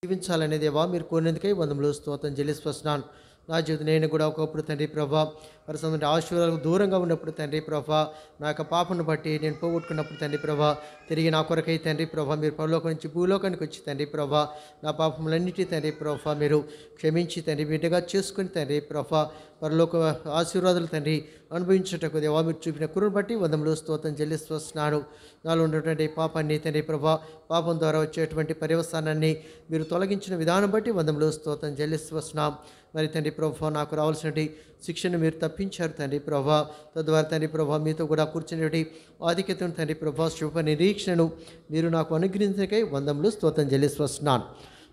జీవించాలనే దేవా మీరు కోరినందుకై వందములు స్తోత్రం చెల్లిస్తున్నాను. నా జీవితం నేను కూడా ఒకప్పుడు తండ్రి ప్రభా పరిస్థితి ఆశీర్వాదాలకు దూరంగా ఉన్నప్పుడు తండ్రి ప్రభా నా యొక్క పాపను బట్టి నేను పోగొట్టుకున్నప్పుడు తండ్రి ప్రభా తిరిగి నా కొరకై తండ్రి ప్రభా మీరు పరలోకం నుంచి భూలోకానికి వచ్చి తండ్రి ప్రభా నా పాపములన్నిటి తండ్రి ప్రభా మీరు క్షమించి తండ్రి బిడ్డగా చేసుకుని తండ్రి ప్రభా పరలోక ఆశీర్వాదాలు తండ్రి అనుభవించుటకు దేవా మీరు చూపిన కృపను బట్టి వందములు స్తోత్రం చెల్లిస్తున్నాను. నాలో ఉన్నటువంటి పాపాన్ని తండ్రి ప్రభా పాపం ద్వారా వచ్చేటువంటి పర్యవసానాన్ని మీరు తొలగించిన విధానం బట్టి వందములు స్తోత్రం చెల్లిస్తున్నాం. మరి తండ్రి ప్రభా నాకు రావాల్సినటువంటి శిక్షను మీరు తప్పించారు తండ్రి ప్రభా. తద్వారా తండ్రి ప్రభా మీతో కూడా కూర్చునేటి ఆధిక్యతను తండ్రి ప్రభా శుభ నిరీక్షణను మీరు నాకు అనుగ్రహించకై వందములు స్తోత్రం చెల్లిస్తున్నాను.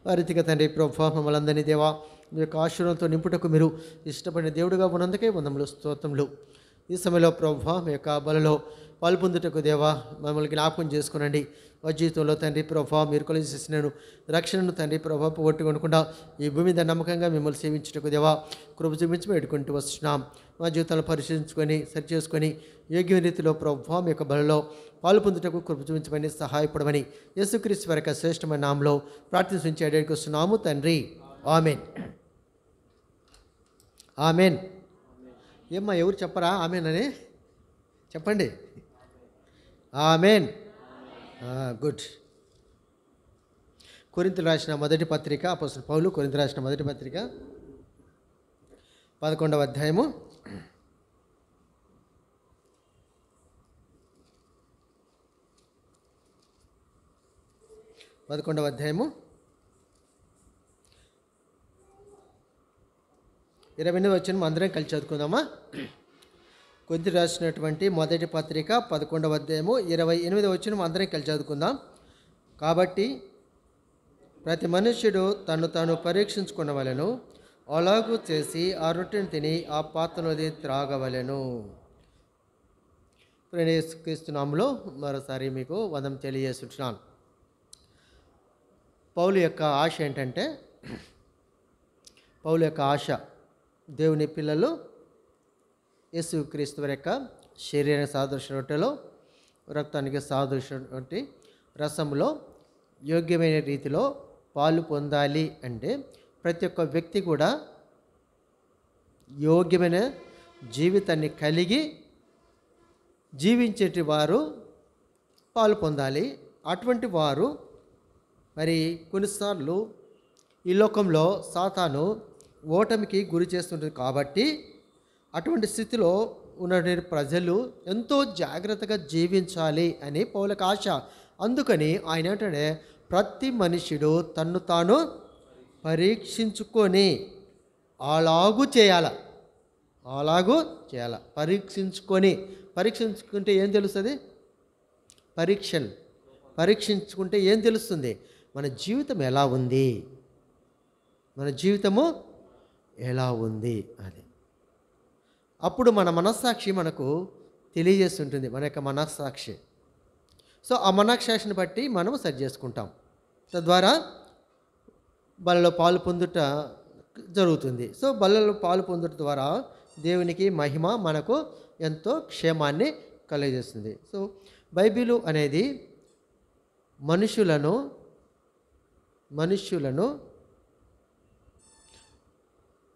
వారితిగా తండ్రి ప్రభా మమ్మల్ని అందరినీ దేవా మీ యొక్క ఆశీర్వాదంతో నింపుటకు మీరు ఇష్టపడిన దేవుడిగా ఉన్నందుకే వందములు స్తోత్రములు. ఈ సమయంలో ప్రభా మీ యొక్క బలలో పాల్పొందుటకు దేవా మమ్మల్ని జ్ఞాపకం చేసుకునండి. మా జీవితంలో తండ్రి ప్రభా మీరు కొలిచేసిన రక్షణను తండ్రి ప్రభా పోగొట్టుకొనకుండా ఈ భూమి మీద నమ్మకంగా మిమ్మల్ని సేవించుటకు దేవా కృప చూపించి పెట్టుకుంటూ వస్తున్నాం. మా జీవితాలను పరిశీలించుకొని సరిచేసుకొని యోగ్య రీతిలో ప్రభా మీ యొక్క బలలో పాల్పొందుటకు కృప చూపించమని సహాయపడమని యేసుక్రీస్తు వారి యొక్క శ్రేష్టమైన నామములో ప్రార్థించి అడిగి వస్తున్నాము తండ్రి. ఆమెన్. ఆమెన్. ఏమ్మా ఎవరు చెప్పరా ఆమెన్ అని చెప్పండి. ఆమెన్. గుడ్. కొరింథీయులకు రాసిన మొదటి పత్రిక అపోస్తలుడైన పౌలు కొరింథీయులకు రాసిన మొదటి పత్రిక 11వ అధ్యాయము 28వ వచనం అందరం కలిసి చదువుకుందామా. కొరింథీయులకు రాసినటువంటి మొదటి పత్రిక 11వ అధ్యాయము 28వ వచనం అందరం కలిసి చదువుకుందాం. కాబట్టి ప్రతి మనుష్యుడు తను తాను పరీక్షించుకునవలెను, అలాగూ చేసి ఆ రొట్టెను తిని ఆ పాత్రలోది త్రాగవలెను. యేసుక్రీస్తు నామములో మరోసారి మీకు వందనం తెలియజేస్తున్నాను. పౌలు యొక్క ఆశ ఏంటంటే పౌలు యొక్క ఆశ దేవుని పిల్లలు యేసుక్రీస్తు వారి యొక్క శరీరానికి సాదృశ్య రొట్టెలో రక్తానికి సాదృశ్యటువంటి రసంలో యోగ్యమైన రీతిలో పాలు పొందాలి అంటే ప్రతి ఒక్క వ్యక్తి కూడా యోగ్యమైన జీవితాన్ని కలిగి జీవించేటి వారు పాలు పొందాలి. అటువంటి వారు మరి కొన్నిసార్లు ఈ లోకంలో సాతాను ఓటమికి గురి చేస్తుంటుంది. కాబట్టి అటువంటి స్థితిలో ఉన్న ప్రజలు ఎంతో జాగ్రత్తగా జీవించాలి అని పౌలకు ఆశ. అందుకని ఆయన ఏంటంటే ప్రతి మనుష్యుడు తన్ను తాను పరీక్షించుకొని అలాగూ చేయాల. పరీక్షించుకుంటే ఏం తెలుస్తుంది? పరీక్షించుకుంటే ఏం తెలుస్తుంది? మన జీవితం ఎలా ఉంది, అది అప్పుడు మన మనస్సాక్షి మనకు తెలియజేస్తుంటుంది, మన యొక్క మనస్సాక్షి. సో ఆ మనస్సాక్షిని బట్టి మనం సరి చేసుకుంటాం. తద్వారా బలలో పాలు పొందుట జరుగుతుంది. సో బలలో పాలు పొందుట ద్వారా దేవునికి మహిమ, మనకు ఎంతో క్షేమాన్ని కలిగజేస్తుంది. సో బైబిలు అనేది మనుషులను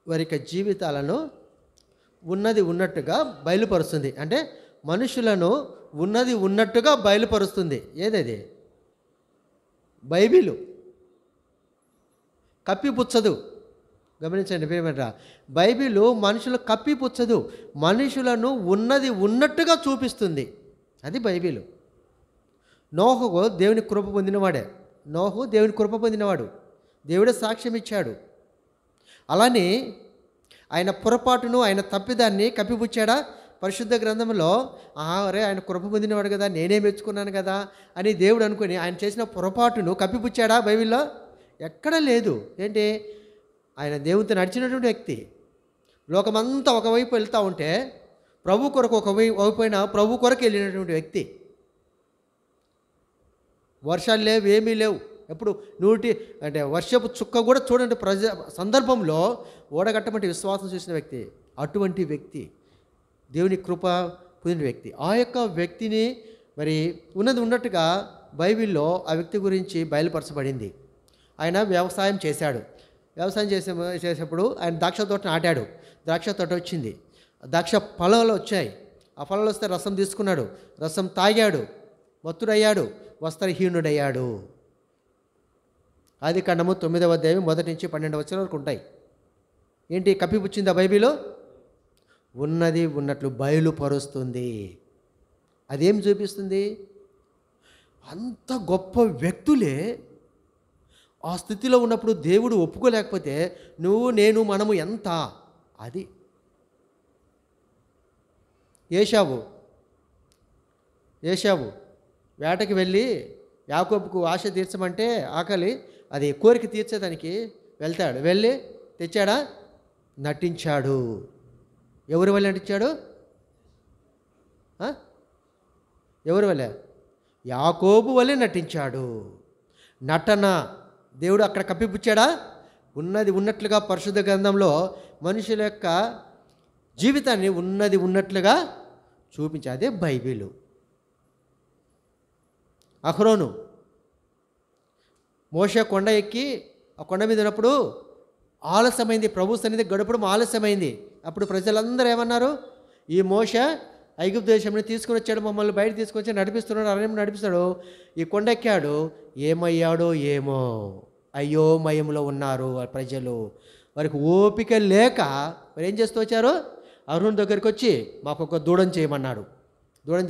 వారి యొక్క జీవితాలను ఉన్నది ఉన్నట్టుగా బయలుపరుస్తుంది. అంటే మనుషులను ఉన్నది ఉన్నట్టుగా బయలుపరుస్తుంది. ఏదది? బైబిలు కప్పిపుచ్చదు. గమనించండి ప్రియమైన, బైబిలు మనుషులు కప్పిపుచ్చదు, మనుషులను ఉన్నది ఉన్నట్టుగా చూపిస్తుంది. అది బైబిలు. నోహు దేవుని కృప పొందినవాడు, దేవుడే సాక్ష్యం ఇచ్చాడు. అలానే ఆయన పొరపాటును, ఆయన తప్పిదాన్ని కప్పిపుచ్చాడా? పరిశుద్ధ గ్రంథంలో అరే ఆయన కృప పొందినవాడు కదా, నేనే మెచ్చుకున్నాను కదా అని దేవుడు అనుకుని ఆయన చేసిన పొరపాటును కప్పిపుచ్చాడా? బైబిల్లో ఎక్కడ లేదు. ఏంటి? ఆయన దేవునితో నడిచినటువంటి వ్యక్తి. లోకమంతా ఒకవైపు వెళ్తూ ఉంటే ప్రభు కొరకు ఒకవైపు ప్రభు కొరకు వెళ్ళినటువంటి వ్యక్తి. వర్షాలు లేవు, ఏమీ లేవు. ఎప్పుడు వర్షపు చుక్క కూడా చూడండి సందర్భంలో ఓడగట్టమంటే విశ్వాసం చేసిన వ్యక్తి. అటువంటి వ్యక్తి దేవుని కృప పొందిన వ్యక్తి. ఆ యొక్క వ్యక్తిని మరి ఉన్నది ఉన్నట్టుగా బైబిల్లో ఆ వ్యక్తి గురించి బయలుపరచబడింది. ఆయన వ్యవసాయం చేశాడు. వ్యవసాయం చేసేటప్పుడు ఆయన ద్రాక్ష తోట నాటాడు. ద్రాక్ష తోట వచ్చింది, ద్రాక్ష ఫలాలు వచ్చాయి. ఆ ఫలాలు వస్తే రసం తీసుకున్నాడు, రసం తాగాడు, మత్తుడయ్యాడు, వస్త్రహీనుడయ్యాడు. ఆదికాండము 9వ అధ్యాయం 1 నుంచి 12 వచనాల వరకు ఉంటాయి. ఏంటి కప్పిపుచ్చింది ఆ బైబిల్లో? ఉన్నది ఉన్నట్లు బయలుపరుస్తుంది. అదేం చూపిస్తుంది? అంత గొప్ప వ్యక్తులే ఆ స్థితిలో ఉన్నప్పుడు దేవుడు ఒప్పుకోలేకపోతే నువ్వు నేను మనము ఎంత? అది ఏశావు వేటకి వెళ్ళి యాకోబుకు ఆశ తీర్చమంటే ఆకలి అది కోరిక తీర్చేదానికి వెళ్తాడు. వెళ్ళి తెచ్చాడా? నటించాడు. ఎవరి వల్ల నటించాడు? ఎవరి వల్ల? యాకోబు వల్లే నటించాడు. నటన దేవుడు అక్కడ కప్పిపుచ్చాడా? ఉన్నది ఉన్నట్లుగా పరిశుద్ధ గ్రంథంలో మనుషుల యొక్క జీవితాన్ని ఉన్నది ఉన్నట్లుగా చూపించే అదే బైబిలు. అహరోను మోషే కొండ ఎక్కి ఆ కొండ మీద ఉన్నప్పుడు ఆలస్యమైంది, ప్రభు సన్నిధి గడపడం ఆలస్యమైంది. అప్పుడు ప్రజలందరూ ఏమన్నారు? ఈ మోషే ఐగుప్తు దేశంని తీసుకుని వచ్చాడు, మమ్మల్ని బయట తీసుకొచ్చి నడిపిస్తున్నాడు, అరణ్యం నడిపిస్తాడు. ఈ కొండ ఎక్కాడు, ఏమయ్యాడో ఏమో, అయోమయంలో ఉన్నారు ప్రజలు. వారికి ఓపిక లేక మరి ఏం చేస్తూ వచ్చారు? అహరోను దగ్గరికి వచ్చి మాకు ఒక దూడం చేయమన్నాడు. దూడం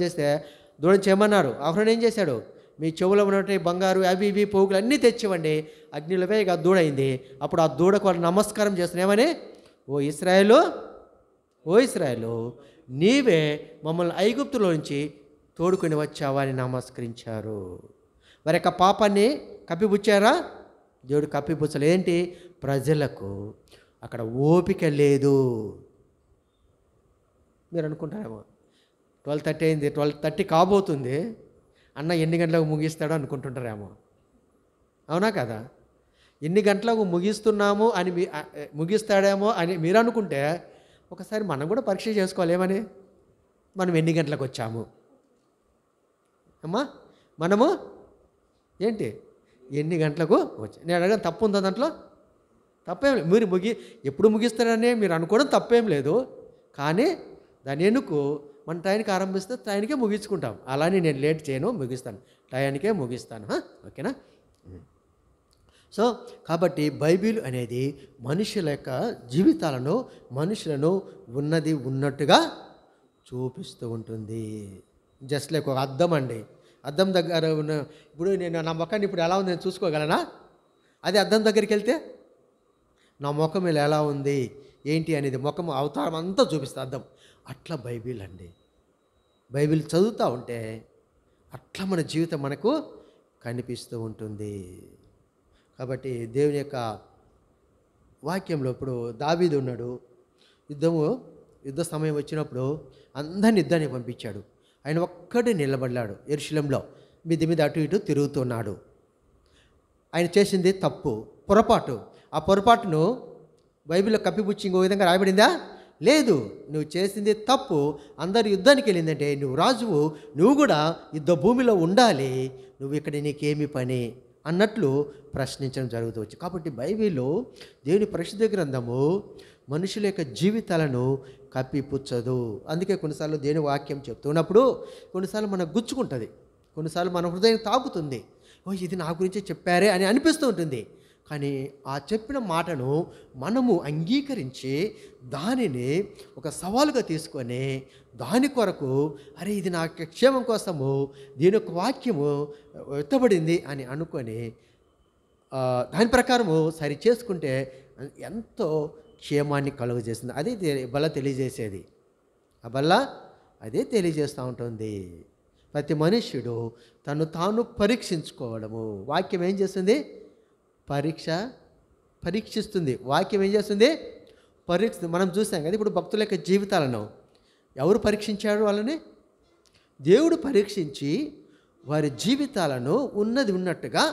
చేయమన్నారు. అహరోను ఏం చేశాడు? మీ చెవులో ఉన్నటువంటి బంగారు అవి ఇవి పోగులు అన్నీ తెచ్చివ్వండి. అగ్నిలో వేయగా దూడ అయింది. అప్పుడు ఆ దూడకు వాళ్ళు నమస్కారం చేస్తున్నామని, ఓ ఇశ్రాయేలు నీవే మమ్మల్ని ఐగుప్తులో నుంచి తోడుకొని వచ్చావా అని నమస్కరించారు. వారి యొక్క పాపాన్ని కప్పిపుచ్చారా? దేవుడు కప్పిపుచ్చలు. ఏంటి? ప్రజలకు అక్కడ ఓపిక లేదు. మీరు అనుకుంటారేమో 12:30 అయింది, 12:30 కాబోతుంది, అన్న ఎన్ని గంటలకు ముగిస్తాడో అనుకుంటుంటారేమో. అవునా కదా? ఎన్ని గంటలకు ముగిస్తున్నాము అని ముగిస్తాడేమో అని మీరు అనుకుంటే ఒకసారి మనం కూడా పరీక్ష చేసుకోవాలి. ఏమని? మనం ఎన్ని గంటలకు వచ్చాము అమ్మా? మనము ఏంటి ఎన్ని గంటలకు వచ్చా? నేను అడగను, తప్పు ఉందా దాంట్లో? తప్పేం లేదు. మీరు ఎప్పుడు ముగిస్తారని మీరు అనుకోవడం తప్పేం లేదు. కానీ దాని ఎన్నుకు మన టైంకి ఆరంభిస్తే టైంకే ముగించుకుంటాం. అలానే నేను లేట్ చేయను, ముగిస్తాను, టైంకే ముగిస్తాను. ఓకేనా? సో కాబట్టి బైబిల్ అనేది మనుషుల యొక్క జీవితాలను, మనుషులను ఉన్నది ఉన్నట్టుగా చూపిస్తూ ఉంటుంది. జస్ట్ లైక్ ఒక అద్దం అండి. అద్దం దగ్గర ఉన్న ఇప్పుడు నేను నా ముఖాన్ని ఇప్పుడు ఎలా ఉంది నేను చూసుకోగలనా? అదే అద్దం దగ్గరికి వెళ్తే నా ముఖం ఇలా ఎలా ఉంది ఏంటి అనేది ముఖం అవతారం అంతా చూపిస్తుంది అద్దం. అట్లా బైబిల్ అండి. బైబిల్ చదువుతూ ఉంటే అట్లా మన జీవితం మనకు కనిపిస్తూ ఉంటుంది. కాబట్టి దేవుని యొక్క వాక్యంలో ఇప్పుడు దావీదు ఉన్నాడు. యుద్ధ సమయం వచ్చినప్పుడు అందరిని యుద్ధానికి పంపించాడు. ఆయన ఒక్కడే నిలబడ్డాడు యెరూషలేములో, మిద్ది మీద అటు ఇటు తిరుగుతున్నాడు. ఆయన చేసింది తప్పు, పొరపాటు. ఆ పొరపాటును బైబిల్లో కప్పిపుచ్చి ఇంకో విధంగా రాయబడిందా? లేదు. నువ్వు చేసింది తప్పు. అందరు యుద్ధానికి వెళ్ళిందంటే నువ్వు రాజువు, నువ్వు కూడా యుద్ధ భూమిలో ఉండాలి, నువ్వు ఇక్కడ నీకేమి పని అన్నట్లు ప్రశ్నించడం జరుగుతూ. కాబట్టి బైబిల్లో దేవుని పరిశుద్ధ గ్రంథము మనుషుల యొక్క జీవితాలను కప్పిపుచ్చదు. అందుకే కొన్నిసార్లు దేవుని వాక్యం చెప్తున్నప్పుడు కొన్నిసార్లు మనకు గుచ్చుకుంటుంది, కొన్నిసార్లు మన హృదయం తాకుతుంది. ఓ ఇది నా గురించి చెప్పారే అని అనిపిస్తూ ఉంటుంది. కానీ ఆ చెప్పిన మాటను మనము అంగీకరించి దానిని ఒక సవాలుగా తీసుకొని దాని కొరకు అరే ఇది నా క్షేమం కోసము దీని యొక్క వాక్యము ఎత్తబడింది అని అనుకొని దాని ప్రకారము సరి చేసుకుంటే ఎంతో క్షేమాన్ని కలుగజేస్తుంది. అదే బల్ల తెలియజేసేది. ఆ బల్ల అదే తెలియజేస్తూ ఉంటుంది. ప్రతి మనుష్యుడు తను తాను పరీక్షించుకోవడము. వాక్యం ఏం చేస్తుంది? పరీక్షిస్తుంది. వాక్యం ఏం చేస్తుంది? పరీక్షిస్తుంది. మనం చూసాం కదా ఇప్పుడు భక్తుల యొక్క జీవితాలను ఎవరు పరీక్షించాడు? వాళ్ళని దేవుడు పరీక్షించి వారి జీవితాలను ఉన్నది ఉన్నట్టుగా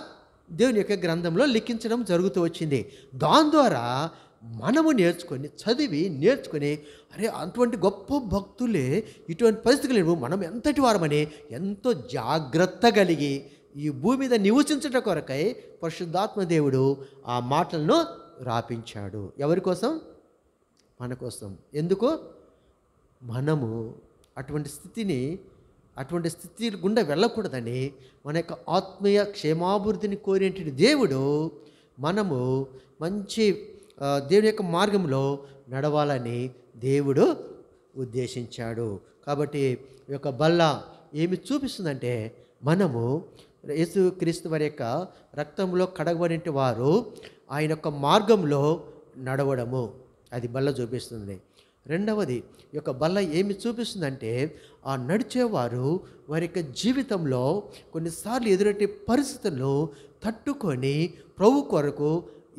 దేవుని యొక్క గ్రంథంలో లిఖించడం జరుగుతూ వచ్చింది. దాని ద్వారా మనము నేర్చుకొని అరే అటువంటి గొప్ప భక్తులే ఇటువంటి పరిస్థితులు మనం ఎంతటి వారమని ఎంతో జాగ్రత్త కలిగి ఈ భూమి మీద నివసించుట కొరకై పరిశుద్ధాత్మ దేవుడు ఆ మాటలను రాపించాడు. ఎవరి కోసం? మన కోసం. ఎందుకు? మనము అటువంటి స్థితి గుండా వెళ్ళకూడదని, మన యొక్క ఆత్మీయ క్షేమాభివృద్ధిని కోరేటి దేవుడు మనము మంచి దేవుని యొక్క మార్గంలో నడవాలని దేవుడు ఉద్దేశించాడు. కాబట్టి ఈ యొక్క బల్ల ఏమి చూపిస్తుందంటే, మనము యేసుక్రీస్తు వారి యొక్క రక్తంలో కడగబడిన వారు ఆయన యొక్క మార్గంలో నడవడము, అది బల్ల చూపిస్తుంది. రెండవది, ఈ యొక్క బల్ల ఏమి చూపిస్తుందంటే, ఆ నడిచేవారు వారి యొక్క జీవితంలో కొన్నిసార్లు ఎదురటే పరిస్థితులను తట్టుకొని ప్రభు కొరకు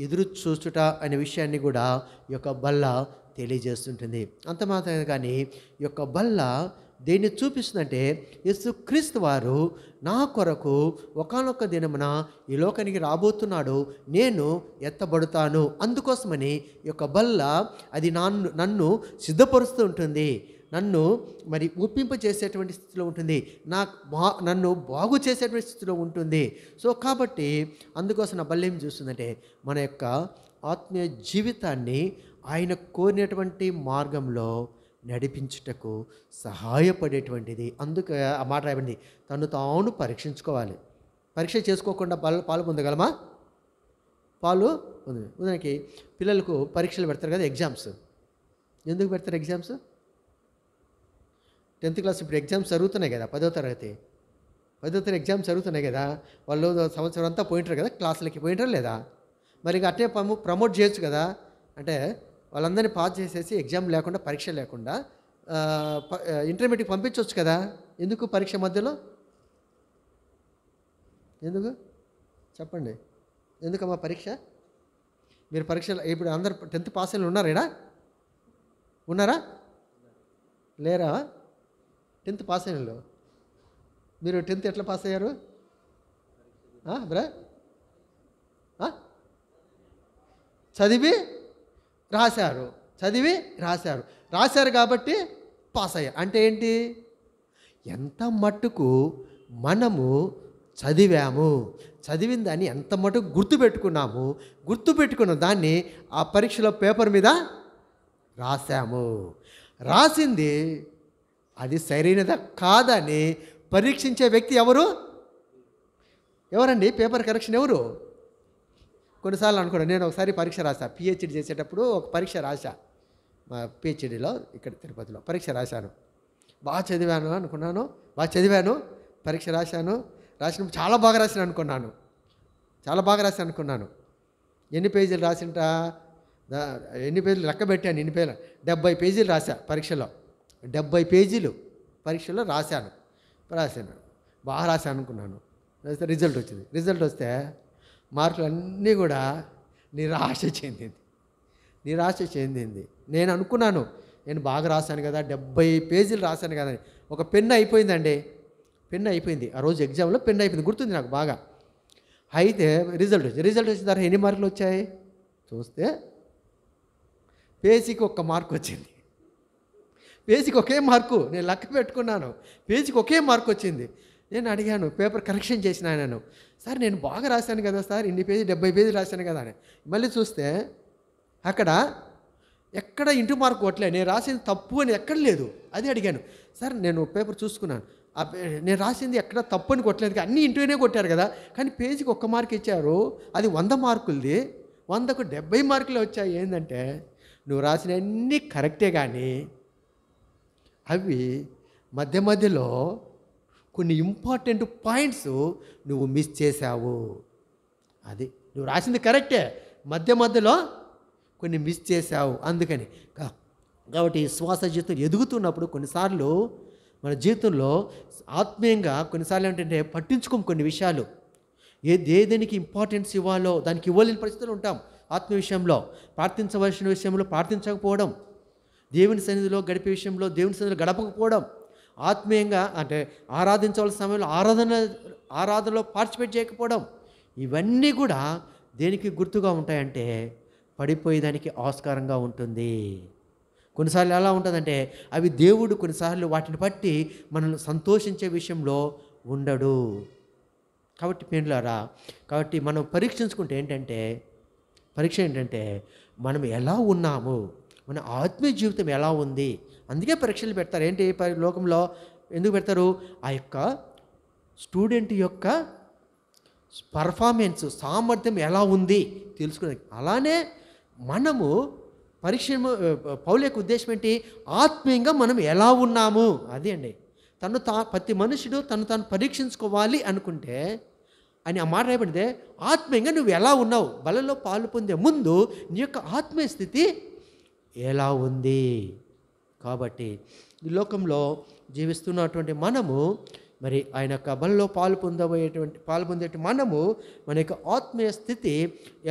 ఎదురు చూచుట అనే విషయాన్ని కూడా ఈ యొక్క బల్ల తెలియజేస్తుంటుంది. అంత మాత్రమే కానీ ఈ యొక్క బల్ల దేన్ని చూపిస్తుందంటే, యేసుక్రీస్తు వారు నా కొరకు ఒకానొక దినమున ఈ లోకానికి రాబోతున్నాడు, నేను ఎత్తబడుతాను, అందుకోసమని ఈ యొక్క బల్ల అది నన్ను సిద్ధపరుస్తూ ఉంటుంది, నన్ను మరి ఒప్పింపచేసేటువంటి స్థితిలో ఉంటుంది, నన్ను బాగు చేసేటువంటి స్థితిలో ఉంటుంది. సో కాబట్టి అందుకోసం నా బల్ల ఏం చూస్తుందంటే, మన యొక్క ఆత్మీయ జీవితాన్ని ఆయన కోరినటువంటి మార్గంలో నడిపించుటకు సహాయపడేటువంటిది. అందుకే ఆ మాట రాయబడింది, తను తాను పరీక్షించుకోవాలి. పరీక్ష చేసుకోకుండా పాలు పొందగలమా? పాలు ఉదాహరణకి పిల్లలకు పరీక్షలు పెడతారు కదా, ఎగ్జామ్స్. ఎందుకు పెడతారు ఎగ్జామ్స్? 10th క్లాస్ ఇప్పుడు ఎగ్జామ్స్ జరుగుతున్నాయి కదా, 10వ తరగతి ఎగ్జామ్స్ జరుగుతున్నాయి కదా. వాళ్ళు సంవత్సరం అంతా పోయింటారు కదా, క్లాసులకి పోయింటారు లేదా? మరి అట్టే ప్రమోట్ చేయొచ్చు కదా. అంటే వాళ్ళందరినీ పాస్ చేసేసి ఎగ్జామ్ లేకుండా, పరీక్ష లేకుండా ఇంటర్మీడియట్కి పంపించవచ్చు కదా. ఎందుకు పరీక్ష మధ్యలో? ఎందుకు చెప్పండి? ఎందుకమ్మా పరీక్ష? మీరు పరీక్షలు ఇప్పుడు అందరు 10th పాస్ అయిన ఉన్నారా? ఉన్నారా? లేరా? 10th పాస్ అయిన మీరు 10th ఎట్లా పాస్ అయ్యారు బ్రా? చదివి రాశారు కాబట్టి పాస్ అయ్యారు. అంటే ఏంటి? ఎంత మట్టుకు మనము చదివిన దాన్ని ఎంత మటుకు గుర్తుపెట్టుకున్న దాన్ని ఆ పరీక్షలో పేపర్ మీద రాసింది అది సరైనదా కాదని పరీక్షించే వ్యక్తి ఎవరండి? పేపర్ కరెక్షన్ ఎవరు? కొన్నిసార్లు అనుకోండి, నేను ఒకసారి పరీక్ష రాశా, పిహెచ్డి చేసేటప్పుడు ఒక పరీక్ష రాశా, మా పిహెచ్డిలో ఇక్కడ తిరుపతిలో పరీక్ష రాశాను. బాగా చదివాను, పరీక్ష రాసినప్పుడు చాలా బాగా రాశాను అనుకున్నాను. ఎన్ని పేజీలు రాసింటా? ఎన్ని పేజీలు లెక్క పెట్టాను, 70 పేజీలు రాశా పరీక్షలో. 70 పేజీలు పరీక్షలో రాశాను. బాగా రాశాను అనుకున్నాను. రిజల్ట్ వస్తే మార్కులు అన్నీ కూడా నిరాశ చెందింది. నేను అనుకున్నాను, నేను బాగా రాశాను కదా, 70 పేజీలు రాశాను కదా. ఒక పెన్ను అయిపోయిందండి, ఆ రోజు ఎగ్జామ్లో పెన్ను అయిపోయింది, గుర్తుంది నాకు బాగా. అయితే రిజల్ట్ వచ్చిన తర్వాత ఎన్ని మార్కులు వచ్చాయి చూస్తే, పేజీకి 1 మార్కు వచ్చింది. పేజీకి ఒకే మార్కు, నేను లెక్క పెట్టుకున్నాను, పేజీకి ఒకే మార్కు వచ్చింది. నేను అడిగాను, పేపర్ కరెక్షన్ చేసిన ఆయనను, సార్ నేను బాగా రాశాను కదా సార్, ఇన్ని పేజీ 70 పేజీలు రాశాను కదా అని. మళ్ళీ చూస్తే అక్కడ ఎక్కడ ఇంటూ మార్కు కొట్టలే, నేను రాసింది తప్పు అని ఎక్కడ లేదు. అది అడిగాను, సార్ నేను పేపర్ చూసుకున్నాను, నేను రాసింది ఎక్కడ తప్పు అని కొట్టలేదు, అన్నీ ఇంటూనే కొట్టారు కదా, కానీ పేజీకి 1 మార్కు ఇచ్చారు, అది 100 మార్కులది, 100కు 70 మార్కులు వచ్చాయి. ఏంటంటే నువ్వు రాసిన అన్నీ కరెక్టే, కానీ అవి మధ్యలో కొన్ని ఇంపార్టెంట్ పాయింట్స్ నువ్వు మిస్ చేశావు. అది నువ్వు రాసింది కరెక్టే, మధ్యలో కొన్ని మిస్ చేశావు. అందుకని కాబట్టి శ్వాస జీవితం ఎదుగుతున్నప్పుడు కొన్నిసార్లు మన జీవితంలో ఆత్మీయంగా కొన్నిసార్లు ఏంటంటే పట్టించుకోం కొన్ని విషయాలు. దేనికి ఇంపార్టెన్స్ ఇవ్వాలో దానికి ఇవ్వలేని పరిస్థితులు ఉంటాం. ఆత్మ విషయంలో ప్రార్థించవలసిన విషయంలో ప్రార్థించకపోవడం, దేవుని సన్నిధిలో గడిపే విషయంలో దేవుని సన్నిధిలో గడపకపోవడం, ఆత్మీయంగా అంటే ఆరాధించవలసిన సమయంలో ఆరాధనలో పార్టిసిపేట్ చేయకపోవడం, ఇవన్నీ కూడా దేనికి గుర్తుగా ఉంటాయంటే పడిపోయేదానికి ఆస్కారంగా ఉంటుంది. కొన్నిసార్లు ఎలా ఉంటుందంటే అవి దేవుడు కొన్నిసార్లు వాటిని బట్టి మనల్ని సంతోషించే విషయంలో ఉండడు. కాబట్టి ప్రియులారా, కాబట్టి మనం పరీక్షించుకుంటే పరీక్ష ఏంటంటే మనం ఎలా ఉన్నాము, మన ఆత్మీయ జీవితం ఎలా ఉంది. అందుకే పరీక్షలు పెడతారు. ఏంటి లోకంలో ఎందుకు పెడతారు? ఆ యొక్క స్టూడెంట్ యొక్క పర్ఫార్మెన్స్, సామర్థ్యం ఎలా ఉంది తెలుసుకునే. అలానే మనము పరీక్ష, పౌలు యొక్క ఉద్దేశం ఏంటి? ఆత్మీయంగా మనం ఎలా ఉన్నాము అది అండి. ప్రతి మనుషుడు తాను పరీక్షించుకోవాలి అనుకుంటే అని ఆ మాట రాయబడితే, ఆత్మీయంగా నువ్వు ఎలా ఉన్నావు, బలలో పాలు పొందే ముందు నీ యొక్క ఆత్మీయ స్థితి ఎలా ఉంది. కాబట్టి ఈ లోకంలో జీవిస్తున్నటువంటి మనము, మరి ఆయన యొక్క బలలో పాలు పొందేటువంటి మనము మన యొక్క ఆత్మీయ స్థితి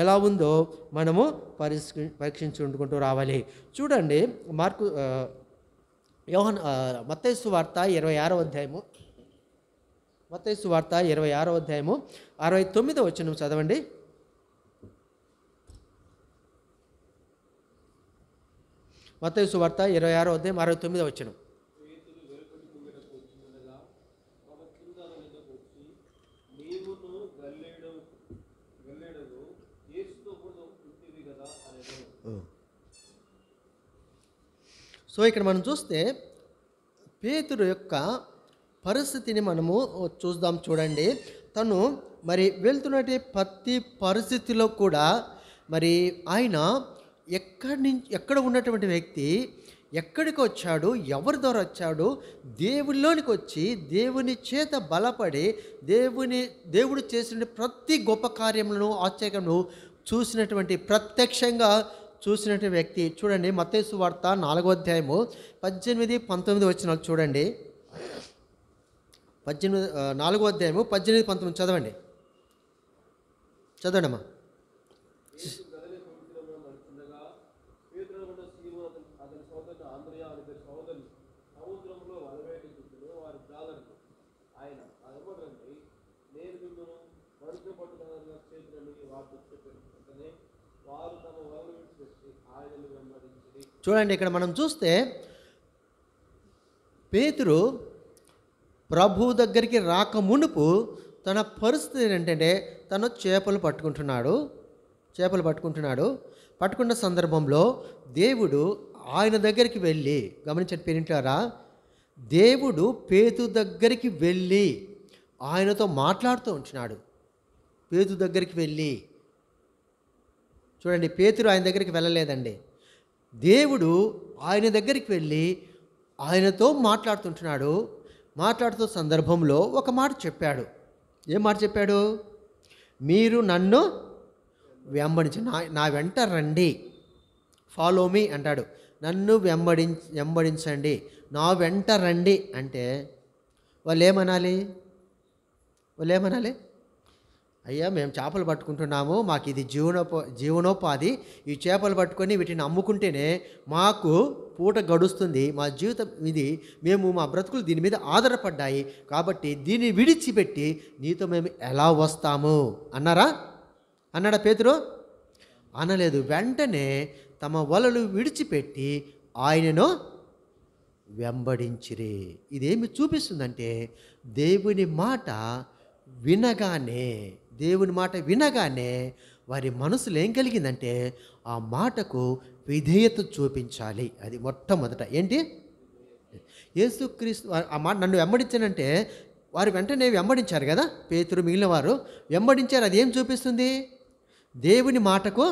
ఎలా ఉందో మనము పరీక్షించుకుంటూ రావాలి. చూడండి, మత్తయి సువార్త 26వ అధ్యాయము, మత్తయి సువార్త 26వ అధ్యాయము 69వ వచనం చదవండి. మత్తయి సువార్త 26వ అధ్యాయం 69వ వచనం. సో ఇక్కడ మనం చూస్తే పేతురు యొక్క పరిస్థితిని మనము చూద్దాం. చూడండి, తను మరి వెళ్తున్నటువంటి ప్రతి పరిస్థితిలో కూడా మరి ఆయన ఎక్కడ ఉన్నటువంటి వ్యక్తి ఎక్కడికి వచ్చాడు, ఎవరి ద్వారా వచ్చాడు, దేవునిలోనికి వచ్చి దేవుని చేత బలపడి దేవుడు చేసిన ప్రతి గొప్ప కార్యములను, ఆశ్చర్యములను చూసినటువంటి, ప్రత్యక్షంగా చూసినటువంటి వ్యక్తి. చూడండి, మత్తయి సువార్త 4వ అధ్యాయము 18, 19 వచనాలు చూడండి. 4వ అధ్యాయము 18, 19 చదవండి. చదవండమ్మా. చూడండి, ఇక్కడ మనం చూస్తే పేతురు ప్రభు దగ్గరికి రాక మునుపు తన పరిస్థితి ఏంటంటే, తను చేపలు పట్టుకుంటున్నాడు. పట్టుకున్న సందర్భంలో దేవుడు ఆయన దగ్గరికి వెళ్ళి, గమనించండి పేరింటారా, దేవుడు పేతురు దగ్గరికి వెళ్ళి ఆయనతో మాట్లాడుతూ ఉంటున్నాడు. పేతురు దగ్గరికి వెళ్ళి, చూడండి, పేతురు ఆయన దగ్గరికి వెళ్ళలేదండి. దేవుడు ఆయన దగ్గరికి వెళ్ళి ఆయనతో మాట్లాడుతుంటున్నాడు. మాట్లాడుతూ సందర్భంలో ఒక మాట చెప్పాడు. ఏం మాట చెప్పాడు? మీరు నన్ను నా వెంట రండి, ఫాలో మీ అంటాడు. నన్ను వెంబడించండి, నా వెంట రండి అంటే వాళ్ళు ఏమనాలి? అయ్యా, మేము చేపలు పట్టుకుంటున్నాము, మాకు ఇది జీవనోపాధి, ఈ చేపలు పట్టుకొని వీటిని అమ్ముకుంటేనే మాకు పూట గడుస్తుంది, మా జీవితం ఇది, మా బ్రతుకులు దీని మీద ఆధారపడ్డాయి, కాబట్టి దీన్ని విడిచిపెట్టి నీతో మేము ఎలా వస్తాము అన్నాడా పేతురు? అనలేదు. వెంటనే తమ వలలు విడిచిపెట్టి ఆయనను వెంబడించిరి. ఇదేమి చూపిస్తుందంటే, దేవుని మాట వినగానే వారి మనసులో ఏం కలిగిందంటే, ఆ మాటకు విధేయత చూపించాలి. అది మొట్టమొదట ఏంటి? యేసుక్రీస్తు ఆ మాట నన్ను వెంబడించానంటే వారు వెంటనే వెంబడించారు కదా, పేతురు మిగిలిన వారు వెంబడించారు. అది ఏం చూపిస్తుంది? దేవుని మాటకు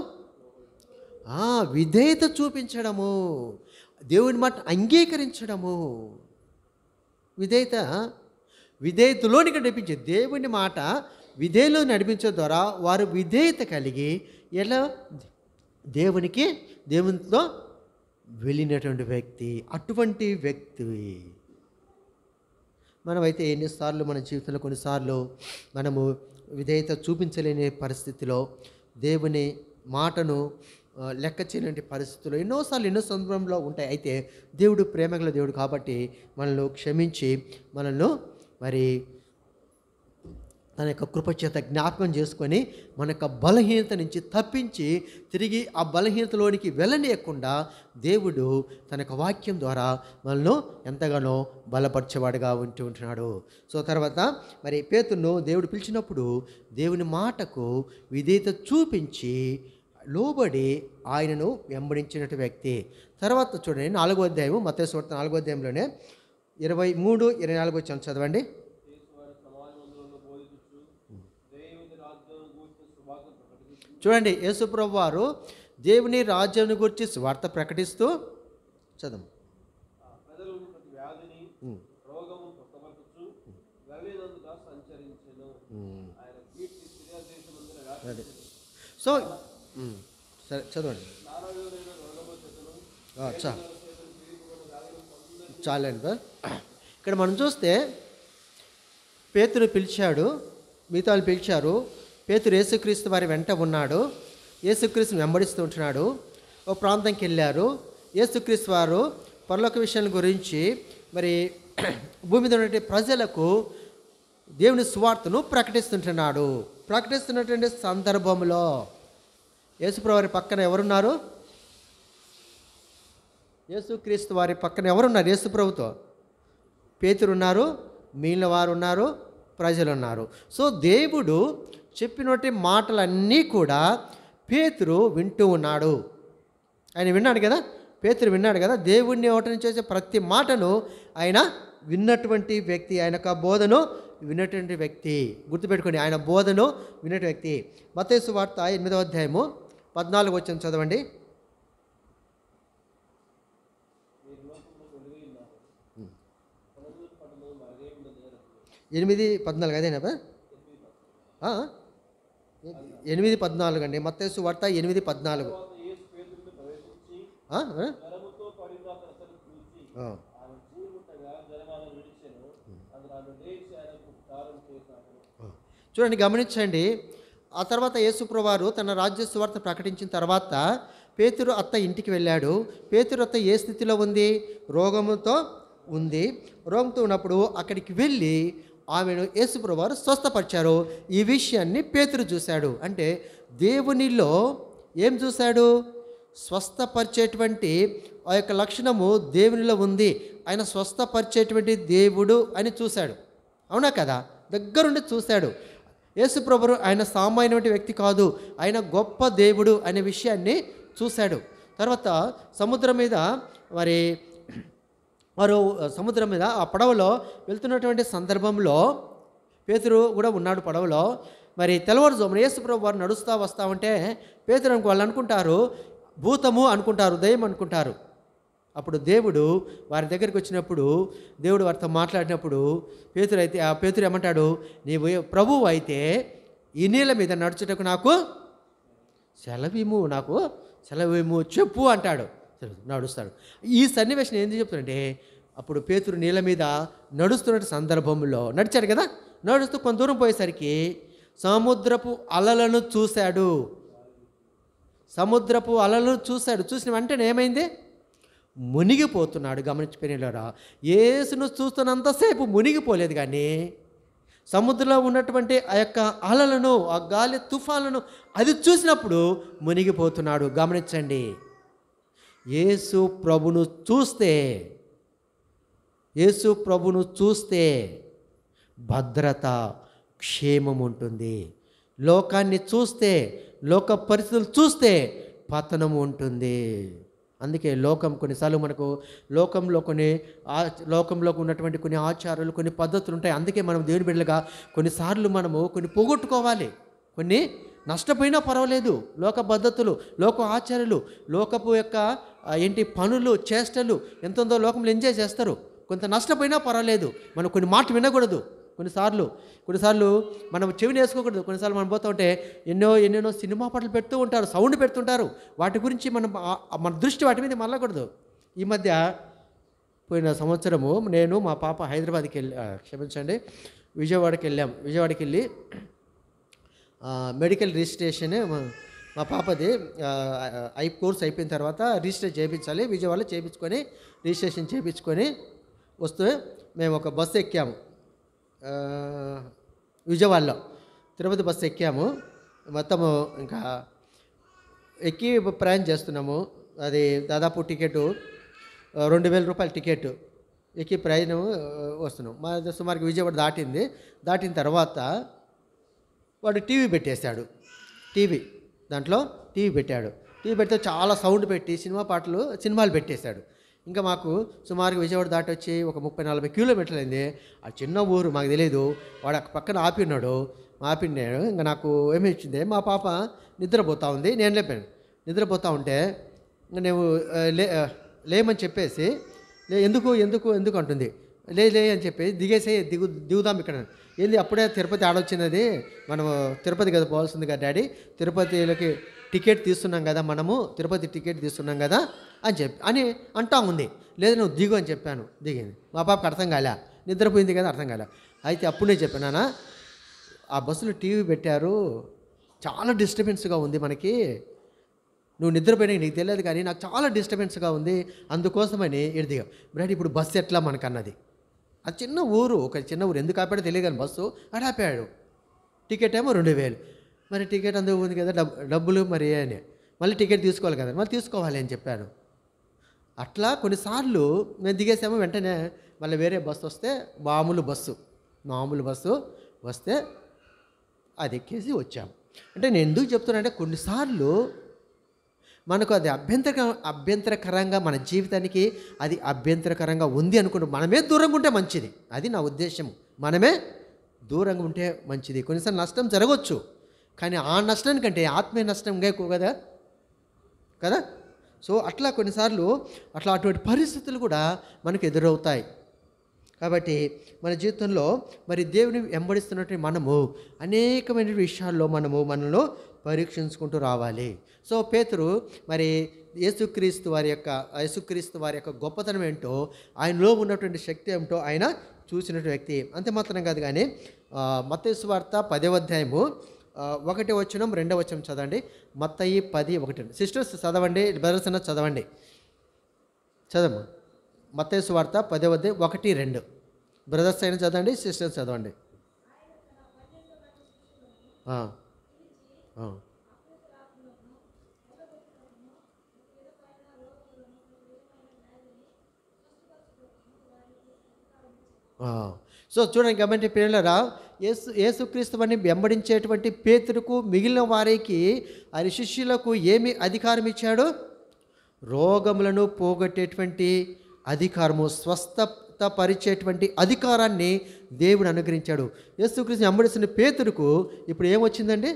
విధేయత చూపించడము, దేవుని మాట అంగీకరించడము. విధేయతలోనికి నడిపించే దేవుని మాట విధేయలో నడిపించడం ద్వారా వారు విధేయత కలిగి ఎలా దేవునితో వెళ్ళినటువంటి వ్యక్తి. అటువంటి వ్యక్తి మనమైతే ఎన్నిసార్లు మన జీవితంలో కొన్నిసార్లు మనము విధేయత చూపించలేని పరిస్థితిలో, దేవుని మాటను లెక్క చేయలేని పరిస్థితుల్లో ఎన్నో సందర్భంలో ఉంటాయి. అయితే దేవుడు ప్రేమగల దేవుడు కాబట్టి మనల్ని క్షమించి మనల్ని మరి తన యొక్క కృపచేత జ్ఞాపకం చేసుకొని మన యొక్క బలహీనత నుంచి తప్పించి తిరిగి ఆ బలహీనతలోనికి వెళ్ళనీయకుండా దేవుడు తన యొక్క వాక్యం ద్వారా మనల్ని ఎంతగానో బలపరిచేవాడుగా ఉంటున్నాడు. సో తర్వాత మరి పేతురును దేవుడు పిలిచినప్పుడు దేవుని మాటకు విధేయత చూపించి లోబడి ఆయనను వెంబడించినటువంటి వ్యక్తి. తర్వాత చూడండి 4వ అధ్యాయము, మత్తయి సువార్త 4వ అధ్యాయంలోనే 23, 24 వచ్చాను చదవండి. చూడండి, యేసుప్రభు వారు దేవుని రాజ్యాన్ని గురించి స్వార్థ ప్రకటిస్తూ చదువు సో సరే చదవండి. చాలండి. ఇక్కడ మనం చూస్తే పేతురు పిలిచాడు, మిగతా వాళ్ళు పిలిచారు. పేతురు యేసుక్రీస్తు వారి వెంట ఉన్నాడు, యేసుక్రీస్తుని వెంబడిస్తూ ఉంటున్నాడు. ఒక ప్రాంతంకి వెళ్ళారు. యేసుక్రీస్తు వారు పరలోక విషయాల గురించి మరి భూమి మీద ఉన్నటువంటి ప్రజలకు దేవుని సువార్తను ప్రకటిస్తుంటున్నాడు. ప్రకటిస్తున్నటువంటి సందర్భంలో యేసుప్రభు వారి పక్కన ఎవరున్నారు? యేసుక్రీస్తు వారి పక్కన ఎవరున్నారు? యేసుప్రభుతో పేతురు ఉన్నారు, మిగిలిన వారు ఉన్నారు, ప్రజలు ఉన్నారు. సో దేవుడు చెప్పినటువంటి మాటలన్నీ కూడా పేతురు వింటూ ఉన్నాడు. ఆయన విన్నాడు కదా, పేతురు విన్నాడు కదా. దేవుడిని నోటి నుంచి వచ్చే ప్రతి మాటను ఆయన విన్నటువంటి వ్యక్తి, ఆయన యొక్క బోధను విన్నటువంటి వ్యక్తి. గుర్తుపెట్టుకోండి, ఆయన బోధను విన్నటువంటి వ్యక్తి. మత్తయి సువార్త 8వ అధ్యాయము 14 వచనం చదవండి. 8:14 అదేనా? 8:14 అండి. మత్తయి సువార్త 8:14. చూడండి, గమనించండి. ఆ తర్వాత యేసుప్రభువు వారు తన రాజ్య సువార్త ప్రకటించిన తర్వాత పేతురు అత్త ఇంటికి వెళ్ళాడు. పేతురు అత్త ఏ స్థితిలో ఉంది? రోగముతో ఉంది. రోగంతో ఉన్నప్పుడు అక్కడికి వెళ్ళి ఆమెను యేసుప్రభువు వారు స్వస్థపరిచారు. ఈ విషయాన్ని పేతురు చూశాడు. అంటే దేవునిలో ఏం చూశాడు? స్వస్థపరిచేటువంటి ఆ యొక్క లక్షణము దేవునిలో ఉంది. ఆయన స్వస్థపరిచేటువంటి దేవుడు అని చూశాడు. అవునా కదా? దగ్గరుండి చూశాడు. యేసుప్రభువు ఆయన సామాన్యమైన వ్యక్తి కాదు, ఆయన గొప్ప దేవుడు అనే విషయాన్ని చూశాడు. తర్వాత సముద్రం మీద మరి వారు సముద్రం మీద ఆ పడవలో వెళ్తున్నటువంటి సందర్భంలో పేతురు కూడా ఉన్నాడు పడవలో. మరి తెల్లవారుజామున యేసుప్రభువు వారు నడుస్తూ వస్తూ ఉంటే పేతురు వాళ్ళు అనుకుంటారు భూతము అనుకుంటారు, దయ్యం అనుకుంటారు. అప్పుడు దేవుడు వారి దగ్గరికి వచ్చినప్పుడు దేవుడు వారితో మాట్లాడినప్పుడు పేతురు ఏమంటాడు? నీవు ప్రభువు అయితే ఈ నీళ్ళ మీద నడుచుటకు నాకు సెలవిము చెప్పు అంటాడు. నడుస్తాడు. ఈ సన్నివేశం ఏంది చెప్తాడంటే, అప్పుడు పేతురు నీళ్ళ మీద నడుస్తున్న సందర్భంలో నడిచాడు కదా, నడుస్తూ కొంత దూరం పోయేసరికి సముద్రపు అలలను చూశాడు. చూసిన వెంటనే ఏమైంది? మునిగిపోతున్నాడు. గమనించిపోయినారా? యేసును చూస్తున్నంతసేపు మునిగిపోలేదు, కానీ సముద్రంలో ఉన్నటువంటి ఆ యొక్క అలలను, ఆ గాలి తుఫాలను అది చూసినప్పుడు మునిగిపోతున్నాడు. గమనించండి, యేసు ప్రభును చూస్తే భద్రత, క్షేమం ఉంటుంది. లోకాన్ని చూస్తే, లోక పరిస్థితులు చూస్తే పతనం ఉంటుంది. అందుకే లోకం కొన్నిసార్లు మనకు లోకంలో ఉన్నటువంటి కొన్ని ఆచారాలు, కొన్ని పద్ధతులు ఉంటాయి. అందుకే మనం దేవుని బిడ్డలుగా కొన్నిసార్లు మనము కొన్ని పోగొట్టుకోవాలి. కొన్ని నష్టపోయినా పర్వాలేదు. లోక పద్ధతులు, లోక ఆచారాలు, లోకపు యొక్క పనులు, చేష్టలు ఎంతో లోకంలో ఎంజాయ్ చేస్తారు. కొంత నష్టపోయినా పర్వాలేదు, మనం కొన్ని మాటలు వినకూడదు. కొన్నిసార్లు మనం చెవిని వేసుకోకూడదు. కొన్నిసార్లు మనం పోతూ ఉంటే ఎన్నెన్నో సినిమా పాటలు పెడుతూ ఉంటారు, సౌండ్ పెడుతుంటారు. వాటి గురించి మన దృష్టి వాటి మీద మళ్ళకూడదు. ఈ మధ్య పోయిన సంవత్సరము నేను మా పాప హైదరాబాద్కి విజయవాడకి వెళ్ళి మెడికల్ రిజిస్ట్రేషన్ మా పాపది కోర్స్ అయిపోయిన తర్వాత రిజిస్టర్ చేయించాలి. విజయవాడలో రిజిస్ట్రేషన్ చేయించుకొని వస్తే మేము ఒక బస్సు ఎక్కాము. విజయవాడలో. తిరుపతి బస్సు ఎక్కాము. మొత్తము ఇంకా ఎక్కి ప్రయాణం చేస్తున్నాము. అది దాదాపు టికెట్ ₹2000 టికెట్. ఎక్కి ప్రయాణం వస్తున్నాం. మా సుమారుగా విజయవాడ దాటిన తర్వాత వాడు టీవీ పెట్టేశాడు. దాంట్లో టీవీ పెట్టాడు. టీవీ పెడితే చాలా సౌండ్ పెట్టి సినిమాలు పెట్టేశాడు. ఇంకా మాకు సుమారుగా విజయవాడ దాటి వచ్చి ఒక 30-40 కిలోమీటర్లు అయింది. ఆ చిన్న ఊరు మాకు తెలియదు. వాడు పక్కన ఆపినాడు. ఇంకా నాకు ఏమి ఇచ్చింది, మా పాప నిద్రపోతూ ఉంది. నేను లేపాను. నిద్రపోతూ ఉంటే నేను లేమని చెప్పేసి ఎందుకు అంటుంది. లే అని చెప్పి దిగుదాం ఇక్కడ. ఏంది అప్పుడే తిరుపతి ఆడొచ్చినది, మనము తిరుపతి కదా పోవాల్సింది కదా డాడీ, తిరుపతిలోకి టికెట్ తీస్తున్నాం కదా, మనము తిరుపతి టికెట్ తీస్తున్నాం కదా అని అంటా ఉంది. లేదు నువ్వు దిగు అని చెప్పాను. దిగింది. మా పాపకు అర్థం కాలే, నిద్రపోయింది కదా అర్థం కాలే. అయితే అప్పుడు నేను చెప్పాను, ఆ బస్సులో టీవీ పెట్టారు, చాలా డిస్టర్బెన్స్గా ఉంది మనకి, నువ్వు నిద్రపోయినా నీకు తెలియదు కానీ నాకు చాలా డిస్టర్బెన్స్గా ఉంది, అందుకోసమని దిగా. బ్రాడ్ ఇప్పుడు బస్సు ఎట్లా మనకన్నది. అది చిన్న ఊరు, ఎందుకు ఆపాడో తెలియదు కానీ బస్సు ఆపాడు. టికెట్ ఏమో 2000. మరి టికెట్ అందుకు ఉంది కదా, డబ్బులు మరి అని మళ్ళీ టికెట్ తీసుకోవాలి కదా, మళ్ళీ తీసుకోవాలి అని చెప్పాను. అట్లా కొన్నిసార్లు మేము దిగేసాము, వెంటనే మళ్ళీ వేరే బస్సు వస్తే మామూలు బస్సు వస్తే అది ఎక్కేసి వచ్చాము. అంటే నేను ఎందుకు చెప్తున్నానంటే కొన్నిసార్లు మనకు అది అభ్యంతరకరంగా, మన జీవితానికి అది అభ్యంతరకరంగా ఉంది అనుకుంటే మనమే దూరంగా ఉంటే మంచిది. అది నా ఉద్దేశం. మనమే దూరంగా ఉంటే మంచిది. కొన్నిసార్లు నష్టం జరగవచ్చు, కానీ ఆ నష్టానికంటే ఆత్మీయ నష్టంగా ఎక్కువ కదా. సో అట్లా కొన్నిసార్లు అటువంటి పరిస్థితులు కూడా మనకు ఎదురవుతాయి. కాబట్టి మన జీవితంలో మరి దేవుని వెంబడిస్తున్నట్టు మనము అనేకమైన విషయాల్లో మనలో పరీక్షించుకుంటూ రావాలి. సో పేతురు మరి యేసుక్రీస్తు వారి యొక్క గొప్పతనం ఏంటో, ఆయనలో ఉన్నటువంటి శక్తి ఏమిటో ఆయన చూసినటువంటి వ్యక్తి. అంతే మాత్రం కాదు కానీ మత్తయి సువార్త 10వ అధ్యాయము 1వ వచనం 2వ వచనం చదవండి. మత్తయి 10:1. సిస్టర్స్ చదవండి, బ్రదర్స్ అన్న చదవండి. చదవమ్మా. మత్తయి సువార్త 10వ అధ్యాయం 1-2. బ్రదర్స్ అయినా చదవండి, సిస్టర్స్ చదవండి. సో చూడండి, గమనించే పిల్లలారా, యేసుక్రీస్తు వారిని వెంబడించేటువంటి పేతురుకు మిగిలిన వారికి ఆయన శిష్యులకు ఏమి అధికారం ఇచ్చాడు? రోగములను పోగొట్టేటువంటి అధికారము, స్వస్థతపరిచేటువంటి అధికారాన్ని దేవుడు అనుగ్రహించాడు. యేసుక్రీస్తుని వెంబడిస్తున్న పేతురుకు ఇప్పుడు ఏమొచ్చిందండి?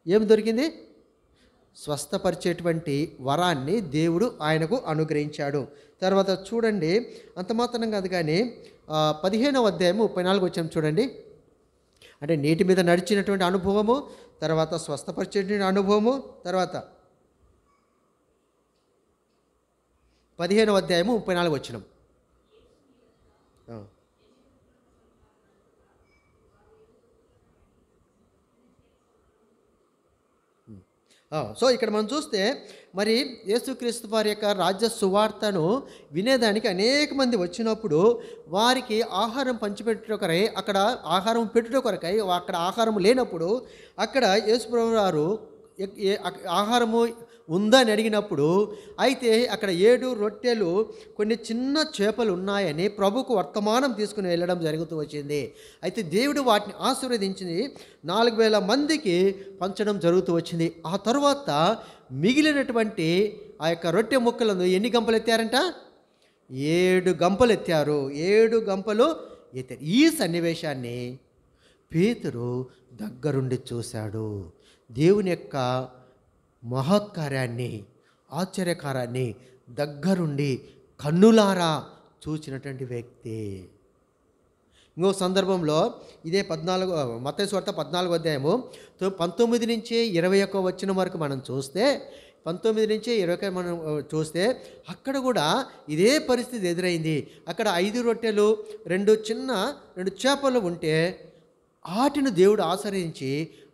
ఏమి దొరికింది? స్వస్థపరిచేటువంటి వరాన్ని దేవుడు ఆయనకు అనుగ్రహించాడు. తర్వాత చూడండి, అంత మాత్రం కాదు కానీ 15వ అధ్యాయము 34 వచనం చూడండి. అంటే నీటి మీద నడిచినటువంటి అనుభవము, తర్వాత స్వస్థపరిచేటువంటి అనుభవము, తర్వాత 15వ అధ్యాయము 34 వచనం. సో ఇక్కడ మనం చూస్తే మరి యేసుక్రీస్తు వారి యొక్క రాజ్య సువార్తను వినేదానికి అనేక మంది వచ్చినప్పుడు వారికి ఆహారం పంచిపెట్టే కొరకై, అక్కడ ఆహారం పెట్టుట కొరకై, అక్కడ ఆహారం లేనప్పుడు అక్కడ యేసుప్రభువు వారు ఆహారము ఉందని అడిగినప్పుడు, అయితే అక్కడ 7 రొట్టెలు కొన్ని చిన్న చేపలు ఉన్నాయని ప్రభుకు వర్తమానం తీసుకుని వెళ్ళడం జరుగుతూ వచ్చింది. అయితే దేవుడు వాటిని ఆశీర్వదించి 4000 మందికి పంచడం జరుగుతూ వచ్చింది. ఆ తర్వాత మిగిలినటువంటి ఆ యొక్క రొట్టె ముక్కలను ఎన్ని గంపలు ఎత్తారంట? 7 గంపలు ఎత్తారు. 7 గంపలు ఎత్తారు. ఈ సన్నివేశాన్ని పేతురు దగ్గరుండి చూశాడు. దేవుని యొక్క మహత్కార్యాన్ని, ఆశ్చర్యకారాన్ని దగ్గరుండి కన్నులారా చూచినటువంటి వ్యక్తి. ఇంకో సందర్భంలో ఇదే మత్తయి సువార్త 14వ అధ్యాయము 19 నుంచి 21 వచనం వరకు మనం చూస్తే, 19 నుంచి 20 మనం చూస్తే అక్కడ కూడా ఇదే పరిస్థితి ఎదురైంది. అక్కడ 5 రొట్టెలు 2 చేపలు ఉంటే వాటిని దేవుడు ఆశ్రయించి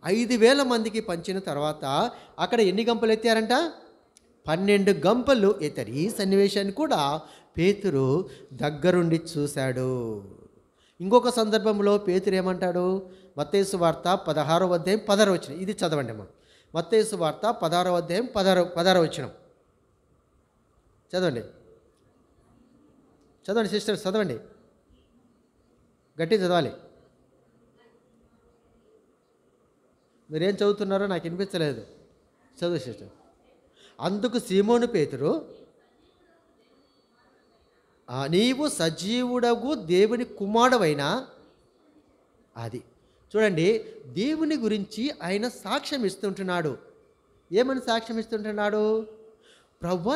5000 మందికి పంచిన తర్వాత అక్కడ ఎన్ని గంపలు ఎత్తారంట? 12 గంపలు ఎత్తారు. ఈ సన్నివేశాన్ని కూడా పేతురు దగ్గరుండి చూశాడు. ఇంకొక సందర్భంలో పేతురు ఏమంటాడు? మత్తయి సువార్త 16వ అధ్యాయం 16వ వచనం. ఇది చదవండి అమ్మా. మత్తయి సువార్త 16వ అధ్యాయం 16వ వచనం చదవండి. చదవండి సిస్టర్స్, చదవండి, గట్టి చదవాలి. మీరేం చదువుతున్నారో నాకు వినిపించలేదు. చదువు సిస్టర్. అందుకు సీమోను పేతురు, నీవు సజీవుడగు దేవుని కుమారుడవైన, అది చూడండి, దేవుని గురించి ఆయన సాక్ష్యం ఇస్తుంటున్నాడు. ఏమని సాక్ష్యం ఇస్తుంటున్నాడు? ప్రభువా,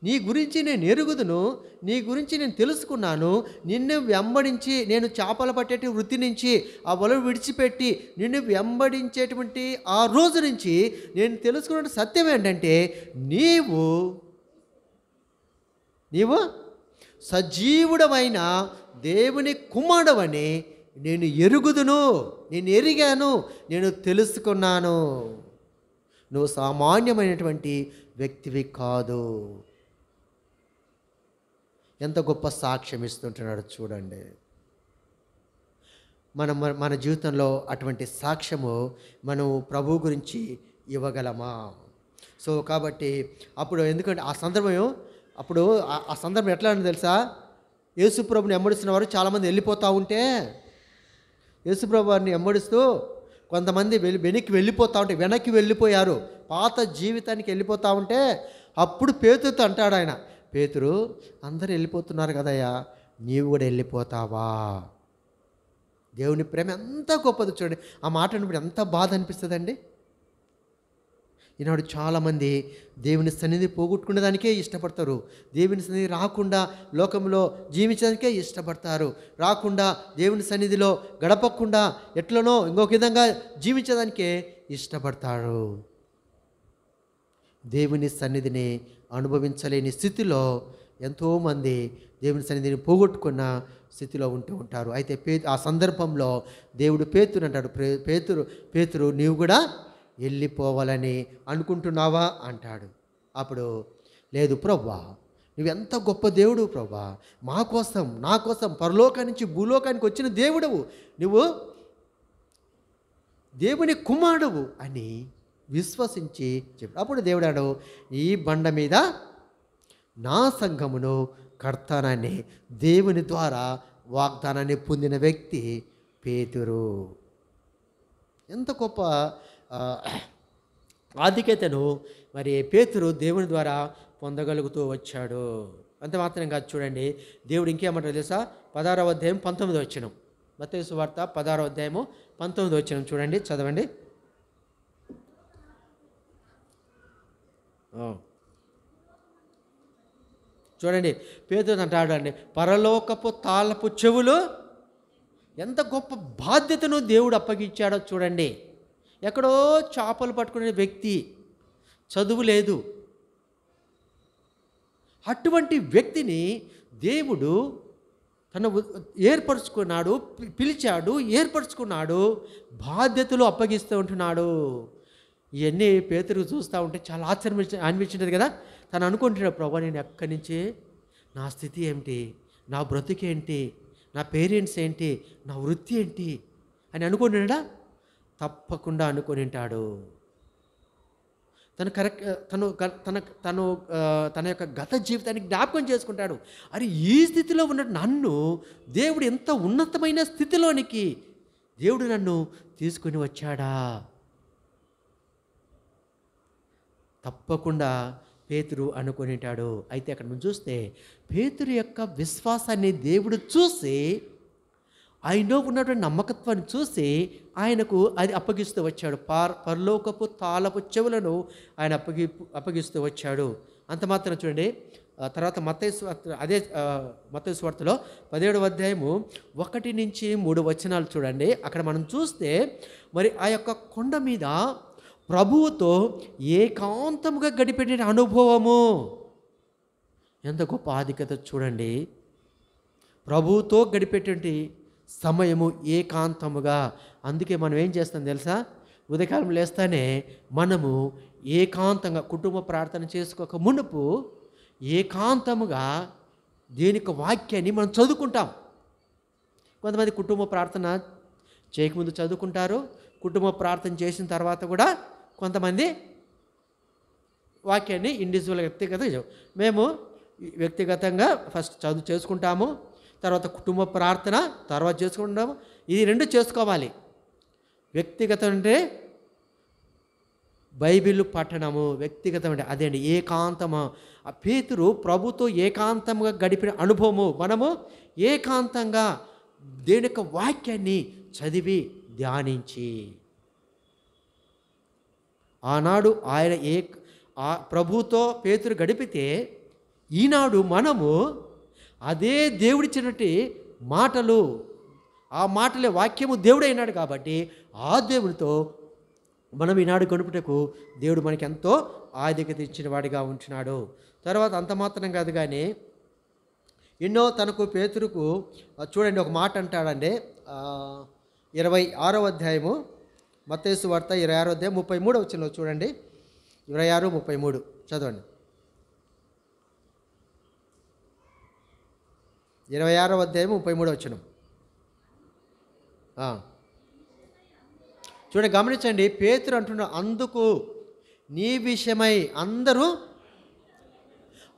నీ గురించి నేను ఎరుగుదును, నీ గురించి నేను తెలుసుకున్నాను, నిన్ను వెంబడించి నేను చేపలు పట్టేటి వృత్తి నుంచి ఆ వలను విడిచిపెట్టి నిన్ను వెంబడించేటువంటి ఆ రోజు నుంచి నేను తెలుసుకున్న సత్యం ఏంటంటే నీవు సజీవుడమైన దేవుని కుమారుడవని నేను ఎరుగుదును, నేను ఎరిగాను, నేను తెలుసుకున్నాను. నువ్వు సామాన్యమైనటువంటి వ్యక్తివి కాదు. ఎంత గొప్ప సాక్ష్యం ఇస్తుంటున్నాడు చూడండి. మన జీవితంలో అటువంటి సాక్ష్యము మనం ప్రభు గురించి ఇవ్వగలమా? సో కాబట్టి అప్పుడు, ఎందుకంటే ఆ సందర్భం ఎట్లా అని తెలుసా? యేసుప్రభుని వెంబడిస్తున్న వారు చాలామంది వెళ్ళిపోతూ ఉంటే, యేసుప్రభు వారిని వెంబడిస్తూ కొంతమంది వెనక్కి వెళ్ళిపోయారు, పాత జీవితానికి వెళ్ళిపోతూ ఉంటే, అప్పుడు పేతురుతో అంటాడు ఆయన, పేతురు, అందరూ వెళ్ళిపోతున్నారు కదయ్యా, నీవు కూడా వెళ్ళిపోతావా? దేవుని ప్రేమ ఎంత గొప్పది చూడండి. ఆ మాట అన్నప్పుడు ఎంత బాధ అనిపిస్తుందండి. ఈనాడు చాలామంది దేవుని సన్నిధి పోగొట్టుకునే దానికే ఇష్టపడతారు. దేవుని సన్నిధి రాకుండా లోకంలో జీవించడానికే ఇష్టపడతారు. రాకుండా దేవుని సన్నిధిలో గడపకుండా ఎట్లనో ఇంకొక విధంగా జీవించడానికే ఇష్టపడతారు. దేవుని సన్నిధిని అనుభవించలేని స్థితిలో ఎంతోమంది దేవుని సన్నిధిని పోగొట్టుకున్న స్థితిలో ఉంటూ ఉంటారు. అయితే ఆ సందర్భంలో దేవుడు పేతురు అంటాడు, పేతురు నీవు కూడా వెళ్ళిపోవాలని అనుకుంటున్నావా అంటాడు. అప్పుడు, లేదు ప్రభువా, నువ్వెంత గొప్ప దేవుడు ప్రభువా, నా కోసం పరలోకానికి నుంచి భూలోకానికి వచ్చిన దేవుడవు, నువ్వు దేవుని కుమారుడవు అని విశ్వసించి చెప్పు. అప్పుడు దేవుడాడు, ఈ బండ మీద నా సంఘమును కడతానని దేవుని ద్వారా వాగ్దానాన్ని పొందిన వ్యక్తి పేతురు. ఎంత గొప్ప ఆధిక్యతను మరి పేతురు దేవుని ద్వారా పొందగలుగుతూ వచ్చాడు. అంత మాత్రం కాదు చూడండి, దేవుడు ఇంకేమంటారు తెలుసా? 16వ అధ్యాయం 19వ వచనం, మత్తయి సువార్త 16వ అధ్యాయము 19వ వచనం చూడండి, చదవండి. చూడండి, పేతురు అంటాడు అండి, పరలోకపు తాళపు చెవులు. ఎంత గొప్ప బాధ్యతను దేవుడు అప్పగించాడో చూడండి. ఎక్కడో చేపలు పట్టుకునే వ్యక్తి, చదువు లేదు, అటువంటి వ్యక్తిని దేవుడు పిలిచాడు, ఏర్పరచుకున్నాడు, బాధ్యతలు అప్పగిస్తూ ఉంటున్నాడు. ఇవన్నీ పేతురు చూస్తూ ఉంటే చాలా ఆశ్చర్యం అనిపించింది కదా. తను అనుకుంటున్నాడు, ప్రభా, నేను ఎక్కడి నుంచి, నా స్థితి ఏమిటి, నా బ్రతుకేంటి, నా పేరెంట్స్ ఏంటి, నా వృత్తి ఏంటి అని అనుకుంటున్నాడా? తప్పకుండా అనుకొని ఉంటాడు. తన యొక్క గత జీవితానికి జ్ఞాపకం చేసుకుంటాడు. అరే, ఈ స్థితిలో ఉన్న నన్ను దేవుడు ఎంత ఉన్నతమైన స్థితిలోనికి దేవుడు నన్ను తీసుకొని వచ్చాడా? తప్పకుండా పేతురు అనుకొని ఉంటాడు. అయితే అక్కడ మనం చూస్తే పేతురు యొక్క విశ్వాసాన్ని దేవుడు చూసి, ఆయనలో ఉన్నటువంటి నమ్మకత్వాన్ని చూసి ఆయనకు అది అప్పగిస్తూ వచ్చాడు. పరలోకపు తాళపు చెవులను ఆయన అప్పగిస్తూ వచ్చాడు. అంత మాత్రం చూడండి, తర్వాత మత్తయి సువార్తలో 17వ అధ్యాయము 1 నుంచి 3 వచనాలు చూడండి. అక్కడ మనం చూస్తే మరి ఆ యొక్క కొండ మీద ప్రభువుతో ఏకాంతముగా గడిపెట్టిన అనుభవము. ఎంత గొప్ప ఆధిక్యత చూడండి. ప్రభువుతో గడిపేటువంటి సమయము ఏకాంతముగా. అందుకే మనం ఏం చేస్తాం తెలుసా? ఉదయకాలం లేస్తానే మనము ఏకాంతంగా కుటుంబ ప్రార్థన చేసుకోక మునుపు ఏకాంతముగా దేనికి వాక్యాన్ని మనం చదువుకుంటాం. కొంతమంది కుటుంబ ప్రార్థన చేయకముందు చదువుకుంటారు, కుటుంబ ప్రార్థన చేసిన తర్వాత కూడా కొంతమంది వాక్యాన్ని ఇండివిజువల్ వ్యక్తిగతంగా మేము వ్యక్తిగతంగా ఫస్ట్ చదువు చేసుకుంటాము, తర్వాత కుటుంబ ప్రార్థన తర్వాత చేసుకుంటాము. ఇది రెండు చేసుకోవాలి. వ్యక్తిగతం అంటే బైబిల్ పఠనము, వ్యక్తిగతం అంటే అదే అండి ఏకాంతము. పేతురు ప్రభుతో ఏకాంతంగా గడిపిన అనుభవము. మనము ఏకాంతంగా దేవుని యొక్క వాక్యాన్ని చదివి ధ్యానించి, ఆనాడు ఆయన ప్రభుతో పేతురు గడిపితే ఈనాడు మనము అదే దేవుడిచ్చినట్టు మాటలు, ఆ మాటలే వాక్యము దేవుడు అయినాడు కాబట్టి ఆ దేవుడితో మనం ఈనాడు గడుపుటకు దేవుడు మనకి ఎంతో ఆధిక్యత ఇచ్చిన వాడిగా ఉంటున్నాడు. తర్వాత అంత మాత్రం కాదు కానీ ఎన్నో తనకు పేతురుకు చూడండి ఒక మాట అంటాడండి. 26వ అధ్యాయము మత్తయి సువార్త 26వ అధ్యాయం 33వ వచనంలో చూడండి. 26:33 చదవండి. 26వ అధ్యాయం 33వ వచనం చూడండి, గమనించండి. పేతురు అంటున్నాడు, అందుకు నీ విషయమై అందరూ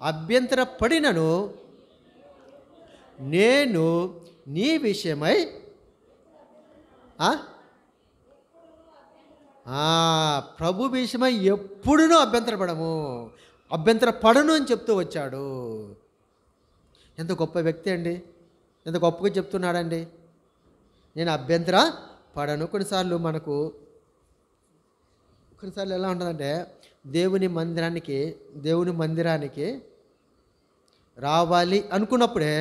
అభ్యంతరపడినను నేను నీ విషయమై ప్రభు విషయమై ఎప్పుడునూ అభ్యంతరపడను అని చెప్తూ వచ్చాడు. ఎంత గొప్ప వ్యక్తి అండి, ఎంత గొప్పగా చెప్తున్నాడండి. నేను అభ్యంతర పడను. కొన్నిసార్లు ఎలా ఉంటుందంటే దేవుని మందిరానికి రావాలి అనుకున్నప్పుడే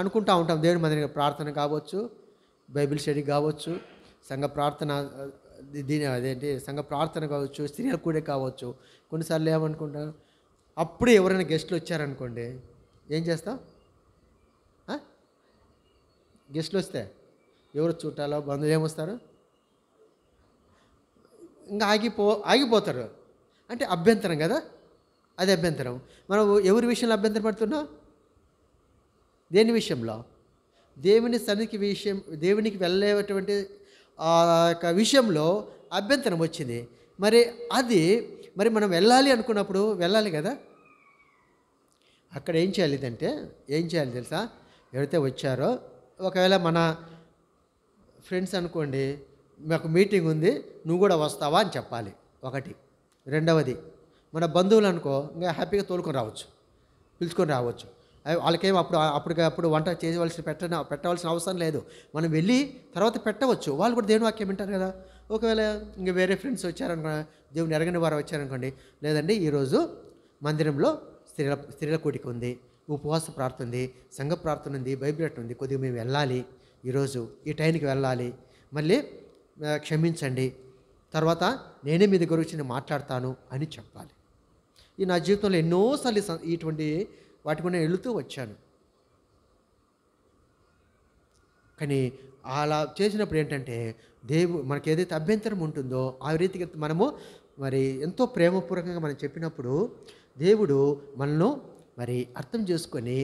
అనుకుంటూ ఉంటాం. దేవుని మందిరానికి ప్రార్థన కావచ్చు, బైబిల్ స్టడీ కావచ్చు, సంఘ ప్రార్థన సంఘ ప్రార్థన కావచ్చు, స్త్రీల కూడా కావచ్చు. కొన్నిసార్లు ఏమనుకుంటాం, అప్పుడే ఎవరైనా గెస్టులు వచ్చారనుకోండి, ఏం చేస్తాం? గెస్టులు వస్తే ఎవరు చుట్టాలో బంధువులు ఏమొస్తారు, ఇంకా ఆగిపోతారు. అంటే అభ్యంతరం కదా, అది అభ్యంతరం. మనం ఎవరి విషయంలో అభ్యంతరం పడుతున్నాం? దేని విషయంలో? దేవుని సన్నిధికి దేవునికి వెళ్ళేటువంటి ఆ యొక్క విషయంలో అభ్యంతరం వచ్చింది. మరి మనం వెళ్ళాలి అనుకున్నప్పుడు వెళ్ళాలి కదా. అక్కడ ఏం చేయాలి తెలుసా? ఎవరైతే వచ్చారో, ఒకవేళ మన ఫ్రెండ్స్ అనుకోండి, మాకు మీటింగ్ ఉంది, నువ్వు కూడా వస్తావా అని చెప్పాలి ఒకటి. రెండవది, మన బంధువులు అనుకో, ఇంకా హ్యాపీగా పిలుచుకొని రావచ్చు. వాళ్ళకేం అప్పటికప్పుడు వంట పెట్టవలసిన అవసరం లేదు. మనం వెళ్ళి తర్వాత పెట్టవచ్చు. వాళ్ళు కూడా దేవుని వాక్యం వింటారు కదా. ఒకవేళ ఇంకా వేరే ఫ్రెండ్స్ వచ్చారనుకో, దేవుని ఎరగని వారు వచ్చారనుకోండి, లేదండి ఈరోజు మందిరంలో స్త్రీల కూడిక ఉంది, ఉపవాస ప్రార్థన ఉంది, సంఘ ప్రార్థన ఉంది, బైబిల్ ఉంది, కొద్దిగా మేము వెళ్ళాలి, ఈరోజు ఈ టైంకి వెళ్ళాలి, మళ్ళీ క్షమించండి, తర్వాత నేనే మీ దగ్గర వచ్చి మాట్లాడతాను అని చెప్పాలి. ఈ నా జీవితంలో ఎన్నోసార్లు ఇటువంటి వాటి కూడా వెళుతూ వచ్చాను. కానీ అలా చేసినప్పుడు ఏంటంటే మనకి ఏదైతే అభ్యంతరం ఉంటుందో ఆ రీతిగా మనము ఎంతో ప్రేమపూర్వకంగా మనం చెప్పినప్పుడు దేవుడు మనను అర్థం చేసుకొని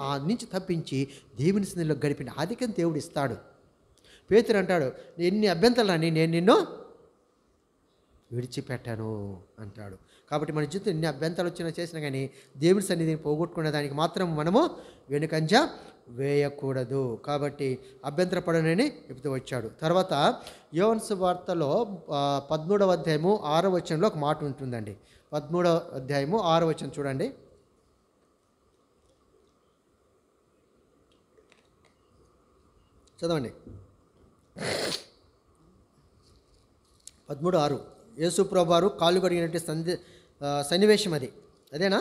ఆ నుంచి తప్పించి దేవుని సన్నిధిలో గడిపిన ఆధిక్యం దేవుడు ఇస్తాడు. పేతురు అంటాడు, ఎన్ని అభ్యంతరాలని నేను నిన్ను విడిచిపెట్టాను అంటాడు. కాబట్టి మన జీవితం ఎన్ని అభ్యంతరాలు చేసినా కానీ దేవుని సన్నిధిని పోగొట్టుకునే దానికి మాత్రం మనము వెనుకంజ వేయకూడదు. కాబట్టి అభ్యంతరపడనని చెప్తూ వచ్చాడు. తర్వాత యోహాను సువార్తలో 13వ అధ్యాయము 6వ వచనంలో ఒక మాట ఉంటుందండి. 13వ అధ్యాయము 6వ వచనం చూడండి. చదవండి. 13:6 యేసు ప్రభువారు కాళ్ళు కడిగినట్టు సన్నివేశం అదేనా?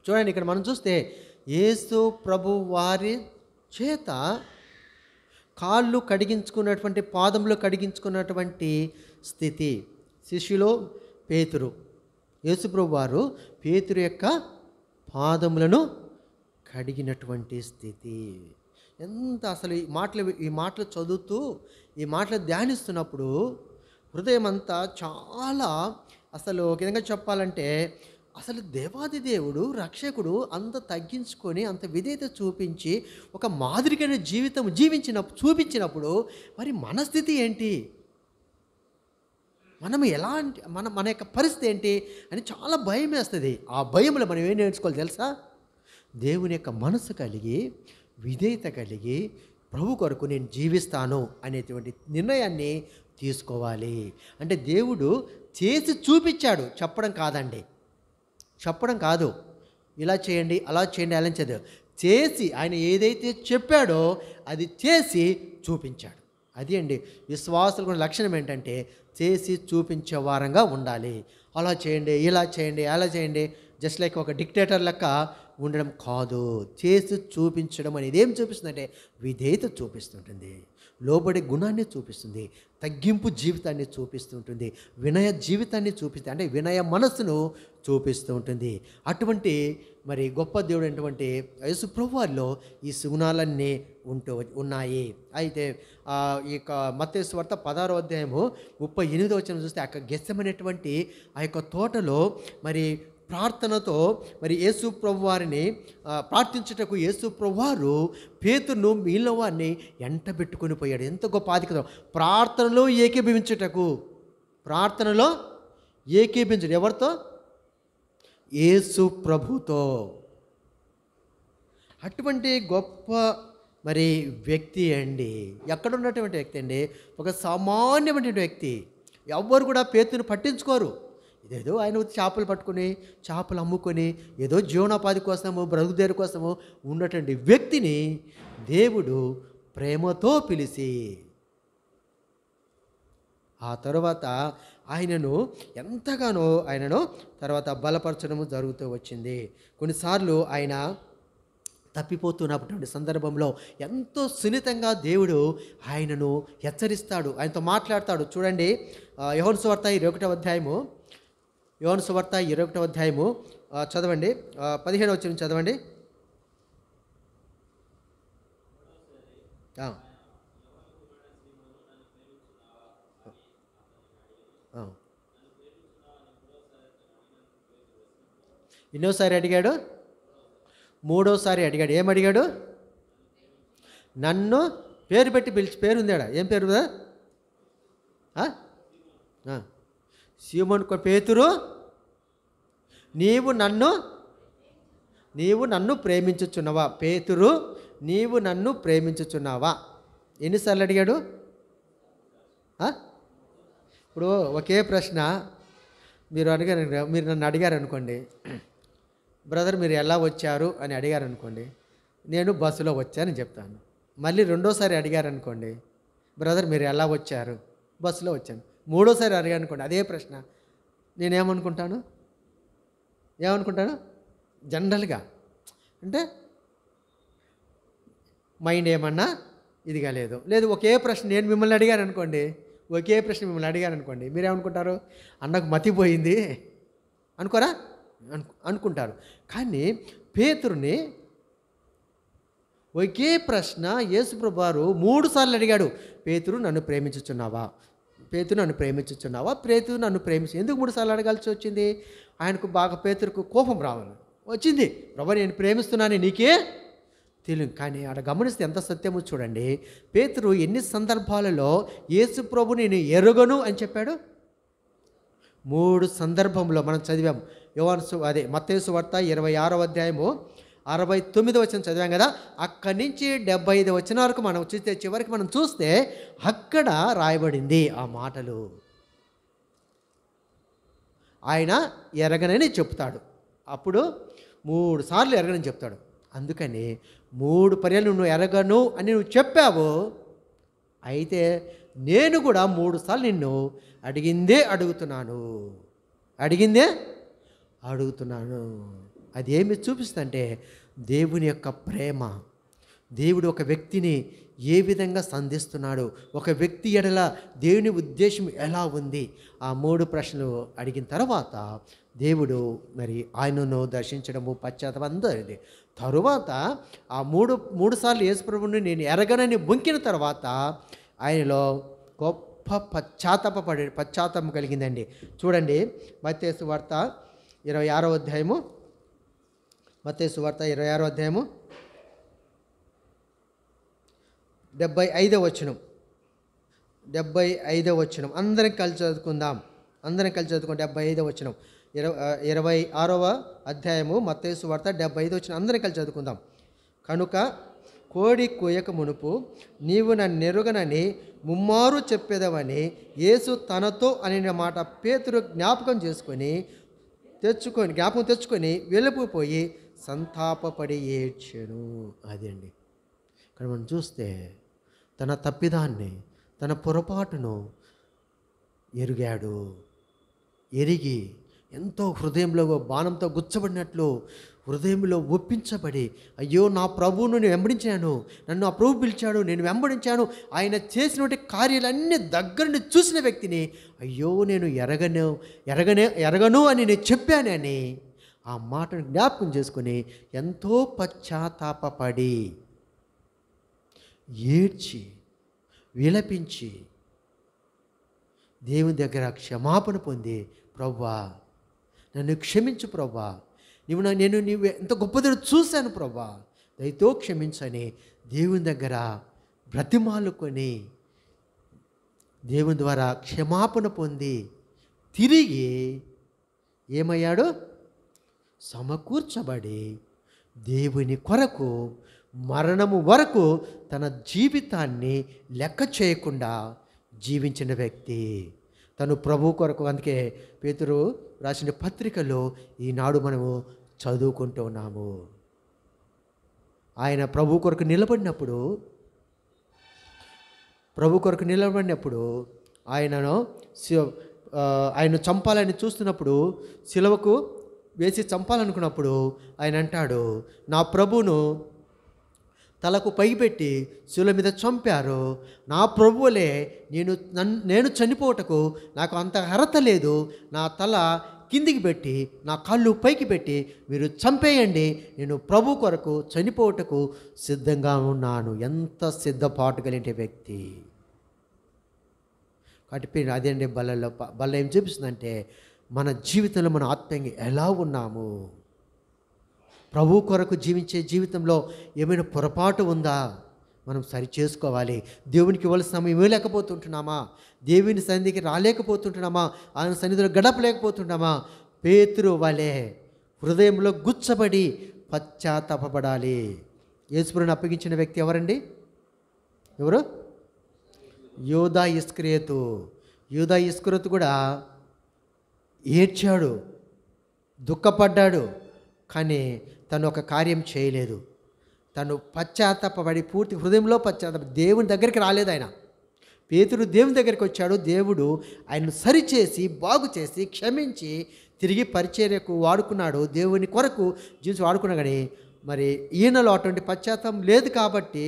చూడండి, ఇక్కడ మనం చూస్తే యేసు ప్రభు వారి చేత కాళ్ళు కడిగించుకున్నటువంటి, పాదములు కడిగించుకున్నటువంటి స్థితి. శిష్యులు పేతురు, యేసు ప్రభు వారు పేతురు యొక్క పాదములను కడిగినటువంటి స్థితి. ఎంత అసలు ఈ మాటలు చదువుతూ ఈ మాటలు ధ్యానిస్తున్నప్పుడు హృదయం అంతా చాలా అసలు ఒక విధంగా చెప్పాలంటే అసలు దేవాది దేవుడు రక్షకుడు అంత తగ్గించుకొని అంత విధేయత చూపించి ఒక మాదిరికైన జీవితం చూపించినప్పుడు మరి మన స్థితి ఏంటి, మనం ఎలాంటి మన యొక్క పరిస్థితి ఏంటి అని చాలా భయం వేస్తుంది. ఆ భయంలో మనం ఏం నేర్చుకోవాలి తెలుసా? దేవుని యొక్క మనసు కలిగి విధేయత కలిగి ప్రభు కొరకు నేను జీవిస్తాను అనేటువంటి నిర్ణయాన్ని తీసుకోవాలి. అంటే దేవుడు చేసి చూపించాడు, చెప్పడం కాదండి, చెప్పడం కాదు. ఇలా చేయండి అలా చేయండి అలా చదువు చేసి ఆయన ఏదైతే చెప్పాడో అది చేసి చూపించాడు. అది అండి విశ్వాసులకు ఉన్న లక్షణం ఏంటంటే చేసి చూపించే వారంగా ఉండాలి. అలా చేయండి ఇలా చేయండి అలా చేయండి జస్ట్ లైక్ ఒక డిక్టేటర్ లెక్క ఉండడం కాదు. చేసి చూపించడం అనేది ఏం చూపిస్తుందంటే విధేయత చూపిస్తుంటుంది, లోబడే గుణాన్ని చూపిస్తుంది, తగ్గింపు జీవితాన్ని చూపిస్తుంటుంది, వినయ జీవితాన్ని చూపిస్తుంది, అంటే వినయ మనస్సును చూపిస్తూ ఉంటుంది. అటువంటి మరి గొప్ప దేవుడు అటువంటి యేసు ప్రభువులో ఈ సుగుణాలన్నీ ఉన్నాయి. అయితే ఈ యొక్క మత్తయి సువార్త 16వ అధ్యాయము 38వ వచనం చూస్తే అక్కడ గెత్సెమనేటువంటి ఆ యొక్క తోటలో మరి ప్రార్థనతో మరి యేసు ప్రభువారిని ప్రార్థించుటకు యేసు ప్రభువారు పేతురును మిగిలిన వారిని ఎంటబెట్టుకొని పోయాడు. ఎంత గొప్ప ఆధిక్యత! ప్రార్థనలో ఏకీభవించుటకు, ప్రార్థనలో ఏకీభవించడు ఎవరితో? యేసు ప్రభుతో. అటువంటి గొప్ప మరి వ్యక్తి అండి. ఎక్కడ ఉన్నటువంటి వ్యక్తి అండి? ఒక సామాన్యమైనటువంటి వ్యక్తి. ఎవ్వరు కూడా పేతురుని పట్టించుకోరు. ఇదేదో ఆయన చేపలు పట్టుకొని చేపలు అమ్ముకొని ఏదో జీవనోపాధి కోసము బ్రతుకుదేరు కోసము ఉన్నటువంటి వ్యక్తిని దేవుడు ప్రేమతో పిలిచి ఆ తర్వాత ఆయనను ఎంతగానో తర్వాత బలపరచడము జరుగుతూ వచ్చింది. కొన్నిసార్లు ఆయన తప్పిపోతున్నటువంటి సందర్భంలో ఎంతో సున్నితంగా దేవుడు ఆయనను హెచ్చరిస్తాడు, ఆయనతో మాట్లాడతాడు. చూడండి యోహాను సువార్త 21వ అధ్యాయము, యోహాను సువార్త 21వ అధ్యాయము చదవండి, 15వ వచనం చదవండి. ఎన్నోసారి అడిగాడు? మూడోసారి అడిగాడు. ఏమడిగాడు? నన్ను పేరు పెట్టి పిలిచి, పేరు ఉందాడా? ఏం పేరు? సీమోను పేతురు, నీవు నన్ను ప్రేమించుచున్నావా? పేతురు, నీవు నన్ను ప్రేమించుచున్నావా? ఎన్నిసార్లు అడిగాడు? ఇప్పుడు ఒకే ప్రశ్న మీరు నన్ను అడిగారు అనుకోండి, బ్రదర్ మీరు ఎలా వచ్చారు అని అడిగారు అనుకోండి, నేను బస్సులో వచ్చానని చెప్తాను. మళ్ళీ రెండోసారి అడిగారు అనుకోండి, బ్రదర్ మీరు ఎలా వచ్చారు? బస్సులో వచ్చాను. మూడోసారి అడిగాను అనుకోండి అదే ప్రశ్న, నేనేమనుకుంటాను? జనరల్గా అంటే మైండ్ ఏమన్నా ఇదిగా లేదు ఒకే ప్రశ్న నేను మిమ్మల్ని అడిగాను అనుకోండి, ఒకే ప్రశ్న మిమ్మల్ని అడిగాను అనుకోండి, మీరేమనుకుంటారు? అన్నకు మతిపోయింది అనుకోరా? అనుకుంటారు. కానీ పేతురుని ఒకే ప్రశ్న యేసుప్రభువు వారు 3 సార్లు అడిగాడు. పేతురు నన్ను ప్రేమించుచున్నావా? పేతురు నన్ను ప్రేమించుచున్నావా? పేతురు నన్ను ఎందుకు 3 సార్లు అడగాల్సి వచ్చింది? ఆయనకు బాగా పేతురుకు కోపం రావాలి వచ్చింది. ప్రభు నేను ప్రేమిస్తున్నాను నీకే తెలియదు. కానీ ఆడ గమనిస్తే ఎంత సత్యమో చూడండి. పేతురు ఎన్ని సందర్భాలలో యేసు ప్రభు నేను ఎరుగను అని చెప్పాడు? 3 సందర్భంలో మనం చదివాం. మత్తయి సువార్త 26వ అధ్యాయము 69వ వచనం చదివాం కదా. అక్కడి నుంచి 75 వచనం వరకు మనం చివరికి మనం చూస్తే అక్కడ రాయబడింది ఆ మాటలు. ఆయన ఎరగనని చెప్తాడు, అప్పుడు 3 సార్లు ఎరగనని చెప్తాడు. అందుకని 3 పర్యాలు నువ్వు ఎరగను అని నువ్వు చెప్పావు, అయితే నేను కూడా 3 సార్లు నిన్ను అడిగిందే అడుగుతున్నాను. అది ఏమి చూపిస్తుందంటే దేవుని యొక్క ప్రేమ. దేవుడు ఒక వ్యక్తిని ఏ విధంగా సంధిస్తున్నాడు, ఒక వ్యక్తి ఎడల దేవుని ఉద్దేశం ఎలా ఉంది, ఆ 3 ప్రశ్నలు అడిగిన తర్వాత దేవుడు మరి ఆయనను దర్శించడము పశ్చాత్తాపం అందరిది. తరువాత ఆ 3 సార్లు యేసుప్రభువుని నేను ఎరగనని బొంకిన తర్వాత ఆయనలో గొప్ప గొప్ప పశ్చాత్తాపం కలిగిందండి. చూడండి మత్తయి సువార్త 26వ అధ్యాయము, మత్తయి సువార్త 26వ అధ్యాయము 75వ వచనం, 75వ వచనం అందరం కలిసి చదువుకుందాం. 75వ వచనం, 26వ అధ్యాయము మత్తయి సువార్త 75వ వచనం అందరం కలిసి చదువుకుందాం. కనుక కోడి కూయక మునుపు నీవు నన్ను ఎరుగనని ముమ్మారు చెప్పేదవని యేసు తనతో అనిన మాట పేతురు జ్ఞాపకం తెచ్చుకొని వెళ్ళిపోయి సంతాపపడి ఏడ్చెను. అది అండి. ఇక్కడ మనం చూస్తే తన తప్పిదాన్ని, తన పొరపాటును ఎరిగి ఎంతో హృదయంలో బాణంతో గుచ్చబడినట్లు హృదయంలో ఒప్పించబడి, అయ్యో నా ప్రభువును నేను వెంబడించాను, నన్ను ఆ ప్రభు పిలిచాడు, నేను వెంబడించాను, ఆయన చేసినటువంటి కార్యాలన్నీ దగ్గరని చూసిన వ్యక్తిని అయ్యో నేను ఎరగను అని నేను చెప్పానని ఆ మాటను జ్ఞాపకం చేసుకొని ఎంతో పశ్చాత్తాపపడి ఏడ్చి విలపించి దేవుని దగ్గర క్షమాపణ పొంది, ప్రభువా నన్ను క్షమించు ప్రభువా, నీవు ఎంత గొప్పదని చూశాను ప్రభువా, దయతో క్షమించని దేవుని దగ్గర బ్రతిమాలుకొని దేవుని ద్వారా క్షమాపణ పొంది తిరిగి ఏమయ్యాడు? సమకూర్చబడి దేవుని కొరకు మరణము వరకు తన జీవితాన్ని లెక్క చేయకుండా జీవించిన వ్యక్తి తను ప్రభు కొరకు. అందుకే పేతురు రాసిన పత్రికలో ఈనాడు మనము చదువుకుంటూ ఉన్నాము. ఆయన ప్రభు కొరకు నిలబడినప్పుడు ఆయన చంపాలని చూస్తున్నప్పుడు, సిలువకు వేసి చంపాలనుకున్నప్పుడు ఆయన అంటాడు, నా ప్రభువును తలకు పైపెట్టి శిలువ మీద చంపారు, నా ప్రభువులే నేను చనిపోవటకు నాకు అంత అర్హత లేదు, నా తల కిందికి పెట్టి నా కాళ్ళు పైకి పెట్టి మీరు చంపేయండి, నేను ప్రభు కొరకు చనిపోవటకు సిద్ధంగా ఉన్నాను. ఎంత సిద్ధపాటు కలిగిన వ్యక్తి. కాబట్టి అదే అండి బల్ల ఏం చూపిస్తుందంటే మన జీవితంలో మన ఆత్మీయంగా ఎలా ఉన్నాము, ప్రభు కొరకు జీవించే జీవితంలో ఏమైనా పొరపాటు ఉందా మనం సరి చేసుకోవాలి. దేవునికి ఇవ్వాల్సిన సమయం ఇవ్వలేకపోతుంటున్నామా, దేవుని సన్నిధికి రాలేకపోతుంటున్నామా, ఆయన సన్నిధిలో గడపలేకపోతుంటామా? పేతురు వలె హృదయంలో గుచ్చబడి పశ్చాత్తాపపడాలి. యేసుప్రభువుని అప్పగించిన వ్యక్తి ఎవరండి? ఎవరు? యూదా ఇస్కరియోతు కూడా ఏడ్చాడు, దుఃఖపడ్డాడు, కానీ తను ఒక కార్యం చేయలేదు. తను పశ్చాత్తాపడి పూర్తి హృదయంలో దేవుని దగ్గరికి రాలేదు. ఆయన పేతురు దేవుని దగ్గరికి వచ్చాడు. దేవుడు ఆయన్ను సరిచేసి బాగు చేసి క్షమించి తిరిగి పరిచర్యకు వాడుకున్నాడు. దేవుని కొరకు జీవించి వాడుకున్నా. కానీ మరి ఈయనలో అటువంటి పశ్చాత్తాపం లేదు కాబట్టి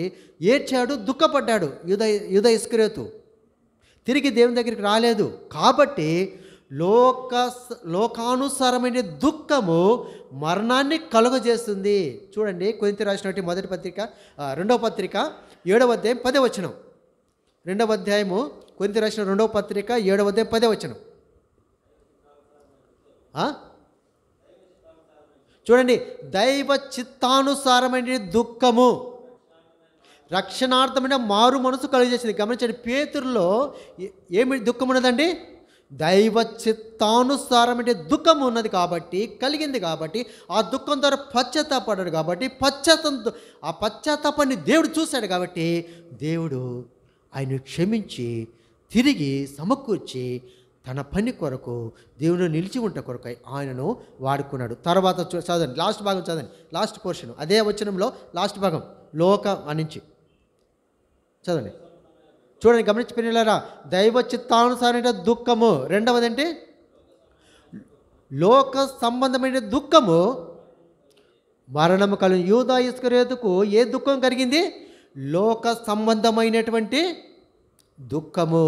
ఏడ్చాడు, దుఃఖపడ్డాడు. యూదా ఇస్కరియోతు తిరిగి దేవుని దగ్గరికి రాలేదు కాబట్టి లోకానుసారమైన దుఃఖము మరణాన్ని కలుగజేస్తుంది. చూడండి, కొరింథీ రాసినటువంటి మొదటి పత్రిక 2వ పత్రిక 7వ అధ్యాయం 10వ వచనం. 2వ అధ్యాయము కొరింథీ రాసిన 2వ పత్రిక 7వ అధ్యాయం 10వ వచనం. చూడండి, దైవ చిత్తానుసారమైన దుఃఖము రక్షణార్థమైన మారు మనసు కలుగజేసింది. గమనించండి, పేతురులో ఏమి దుఃఖం ఉన్నదండి? దైవ చిత్తానుసారమైన దుఃఖం ఉన్నది కాబట్టి, కలిగింది కాబట్టి, ఆ దుఃఖం ద్వారా పశ్చాత్తాపడ్డాడు కాబట్టి, ఆ పశ్చాత్తాపాన్ని దేవుడు చూశాడు కాబట్టి దేవుడు ఆయన క్షమించి తిరిగి సమకూర్చి తన పని కొరకు దేవుడు నిలిచి ఉంట కొరకు ఆయనను వాడుకున్నాడు. తర్వాత చదవండి, లాస్ట్ భాగం చదవండి, లాస్ట్ పోర్షన్, అదే వచనంలో లాస్ట్ భాగం నుంచి చదవండి. చూడండి, గమనించి పిల్లలారా, దైవ చిత్తానుసారమైన దుఃఖము. రెండవదంటే లోక సంబంధమైన దుఃఖము మరణము కలిగిన యూదా ఇస్కరియోతుకు ఏ దుఃఖం కలిగింది? లోక సంబంధమైనటువంటి దుఃఖము.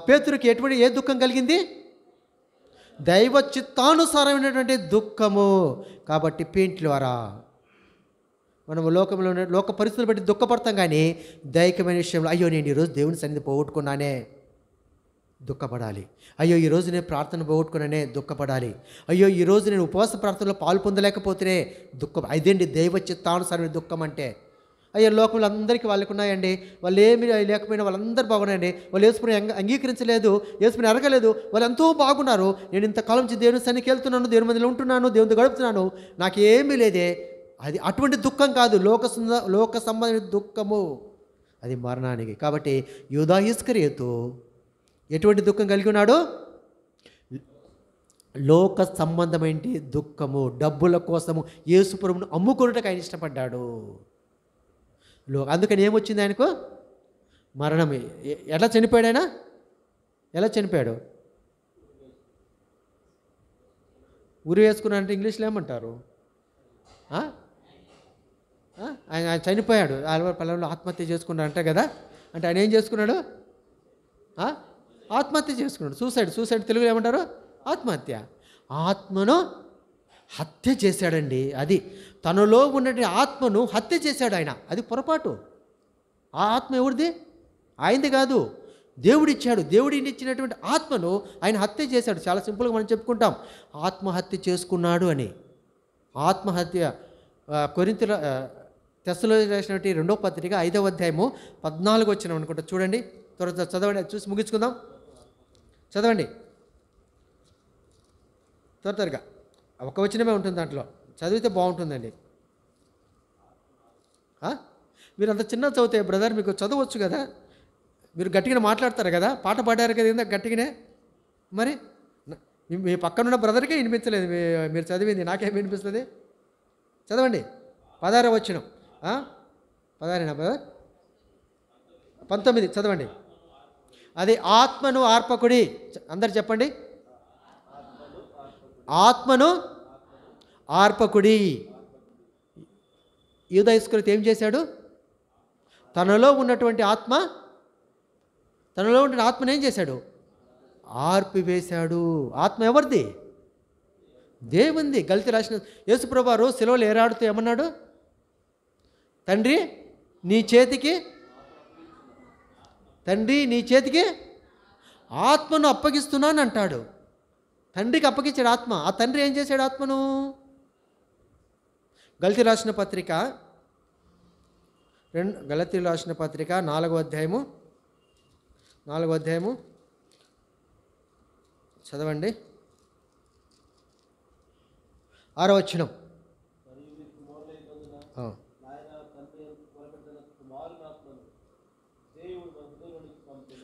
పేతురుకి ఏ దుఃఖం కలిగింది? దైవ చిత్తానుసారమైనటువంటి దుఃఖము. కాబట్టి పేంట్లవారా మనము లోకంలో లోక పరిస్థితులు బట్టి దుఃఖపడతాం, కానీ దైవికమైన విషయంలో అయ్యో నేను ఈరోజు దేవుని సన్నిధి పోగొట్టుకున్నానే, దుఃఖపడాలి. అయ్యో ఈరోజు నేను ప్రార్థన పోగొట్టుకున్నానే, దుఃఖపడాలి. అయ్యో ఈరోజు నేను ఉపవాస ప్రార్థనలో పాలు పొందలేకపోతేనే దుఃఖం. ఇదేంటి దైవ చిత్తానుసారమైన దుఃఖం అంటే. అయ్యో లోకంలో అందరికీ వాళ్ళకు ఉన్నాయండి, వాళ్ళు ఏమి లేకపోయినా వాళ్ళందరూ బాగున్నాయండి, వాళ్ళు యేసుని అంగీకరించలేదు, యేసుని ఎరగలేదు, వాళ్ళు ఎంతో బాగున్నారు. నేను ఇంతకాలం నుంచి దేవుని సన్నిధికి వెళ్తున్నాను, దేవుని మందిలో ఉంటున్నాను, దేవునితో గడుపుతున్నాను, నాకేమీ లేదే. అది అటువంటి దుఃఖం కాదు, లోక సంబంధమైన దుఃఖము, అది మరణానికి. కాబట్టి యూదా ఇస్కరియోతు ఎటువంటి దుఃఖం కలిగి ఉన్నాడు? లోక సంబంధమైన దుఃఖము. డబ్బుల కోసము యేసు ప్రభువును అమ్ముకొనుటకు ఆయన ఇష్టపడ్డాడు. అందుకని ఏమొచ్చింది ఆయనకు? మరణం. ఎలా చనిపోయాడు ఆయన? ఎలా చనిపోయాడు? ఉరి వేసుకున్నాడంటే ఇంగ్లీష్లో ఏమంటారు? ఆయన చనిపోయాడు. పల్లెల్లో ఆత్మహత్య చేసుకున్నాడు అంట కదా. అంటే ఆయన ఏం చేసుకున్నాడు? ఆత్మహత్య చేసుకున్నాడు. సూసైడ్ తెలుగులో ఏమంటారు? ఆత్మహత్య. ఆత్మను హత్య చేశాడండి. అది తనలో ఉన్నటువంటి ఆత్మను హత్య చేశాడు ఆయన. అది పొరపాటు. ఆ ఆత్మ ఎవరిది? ఆయనది కాదు, దేవుడిచ్చాడు. దేవుడిని ఇచ్చినటువంటి ఆత్మను ఆయన హత్య చేశాడు. చాలా సింపుల్గా మనం చెప్పుకుంటాం, ఆత్మహత్య చేసుకున్నాడు అని. ఆత్మహత్య కొరింథీయుల తెస్సలోనికీయులకు రాసినటువంటి 2వ పత్రిక 5వ అధ్యాయము 14 వచనం అనుకుంటా. చూడండి, త్వరగా చదవండి, చూసి ముగించుకుందాం. చదవండి త్వరగా. ఒక వచనమే ఉంటుంది దాంట్లో, చదివితే బాగుంటుందండి. మీరు అంత చిన్న చదివితే బ్రదర్ మీకు చదవచ్చు కదా, మీరు గట్టిగానే మాట్లాడతారు కదా, పాట పాడారు కదా ఇందాక గట్టిగానే. మరి మీ పక్కనున్న బ్రదర్కే వినిపించలేదు మీరు చదివింది, నాకేం వినిపిస్తుంది? చదవండి 16వ వచనం. 16 బ్రదర్, 19 చదవండి. అది ఆత్మను ఆర్పకుడి. అందరు చెప్పండి, ఆత్మను ఆర్పకుడి. యూదా ఇస్కరియోతు ఏం చేశాడు? తనలో ఉన్నటువంటి ఆత్మను ఏం చేశాడు? ఆర్పివేశాడు. ఆత్మ ఎవరిది? దేవుంది. గల్తీ రాసిన యేసుప్రభువు వారు శిలువలో ఏరాడుతూ ఏమన్నాడు? తండ్రి నీ చేతికి ఆత్మను అప్పగిస్తున్నాను అంటాడు. తండ్రికి అప్పగించాడు ఆత్మ. ఆ తండ్రి ఏం చేశాడు ఆత్మను? గలతీయులకు రాసిన పత్రిక 4వ అధ్యాయము చదవండి 6వ వచనం.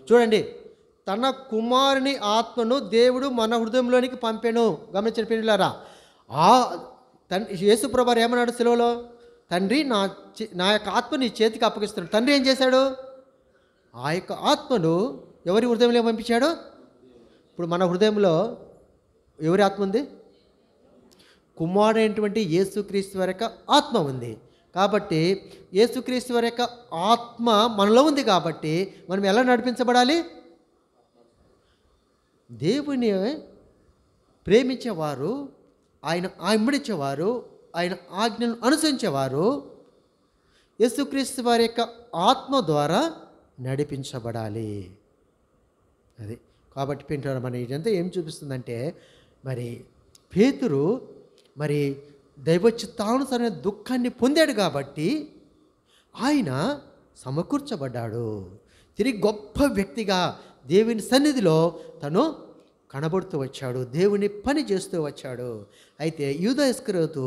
చూడండి, తన కుమారుని ఆత్మను దేవుడు మన హృదయంలోనికి పంపెను. గమనించిన పిల్లలారా, యేసుప్రభువు వారు ఏమన్నాడు శిలువలో? తండ్రి నా యొక్క ఆత్మ నీ చేతికి అప్పగిస్తున్నాడు. తండ్రి ఏం చేశాడు? ఆ యొక్క ఆత్మను ఎవరి హృదయంలో పంపించాడు? ఇప్పుడు మన హృదయంలో ఎవరి ఆత్మ ఉంది? కుమారుడైనటువంటి యేసుక్రీస్తు వారి యొక్క ఆత్మ ఉంది. కాబట్టి యేసుక్రీస్తు వారి యొక్క ఆత్మ మనలో ఉంది కాబట్టి మనం ఎలా నడిపించబడాలి? దేవుని ప్రేమించేవారు, ఆయన వెంబడించేవారు, ఆయన ఆజ్ఞలను అనుసరించేవారు యేసుక్రీస్తు వారి యొక్క ఆత్మ ద్వారా నడిపించబడాలి. అది కాబట్టి పింటారు. మన ఇదంతా ఏం చూపిస్తుందంటే, మరి పేతురు మరి దైవ చిత్తానుసారమైన దుఃఖాన్ని పొందాడు కాబట్టి ఆయన సమకూర్చబడ్డాడు. తిరిగి గొప్ప వ్యక్తిగా దేవుని సన్నిధిలో తను కనబడుతూ వచ్చాడు, దేవుని పని చేస్తూ వచ్చాడు. అయితే యూదా ఇస్కరియోతు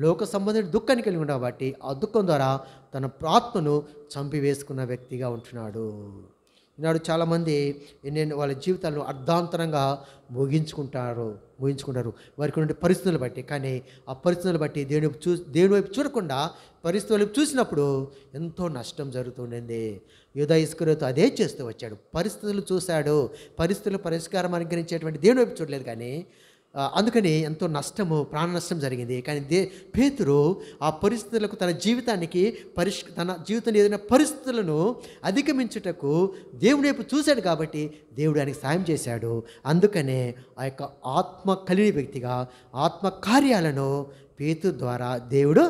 లోక సంబంధించిన దుఃఖాన్ని కలిగి ఉన్నాడు కాబట్టి ఆ దుఃఖం ద్వారా తన ఆత్మను చంపివేసుకున్న వ్యక్తిగా ఉంటున్నాడు. ఈనాడు చాలామంది వాళ్ళ జీవితాలను అర్ధాంతరంగా ముగించుకుంటారు. వారికి ఉండే పరిస్థితులు బట్టి. కానీ ఆ పరిస్థితులు బట్టి దేవుని వైపు చూడకుండా పరిస్థితుల వైపు చూసినప్పుడు ఎంతో నష్టం జరుగుతుండింది. యూదా ఇస్కరియోతు అదే చేస్తూ వచ్చాడు. పరిస్థితులు చూశాడు, పరిస్థితులు పరిష్కారం అనుగ్రహించేటువంటి దేవుని వైపు చూడలేదు. కానీ అందుకని ఎంతో నష్టము, ప్రాణ నష్టం జరిగింది. కానీ పేతురు ఆ పరిస్థితులకు తన జీవితంలో ఏదైనా పరిస్థితులను అధిగమించుటకు దేవుని వైపు చూశాడు కాబట్టి దేవుడు ఆయనకి సాయం చేశాడు. అందుకనే ఆ యొక్క ఆత్మ కలిగిన వ్యక్తిగా ఆత్మ కార్యాలను పేతురు ద్వారా దేవుడు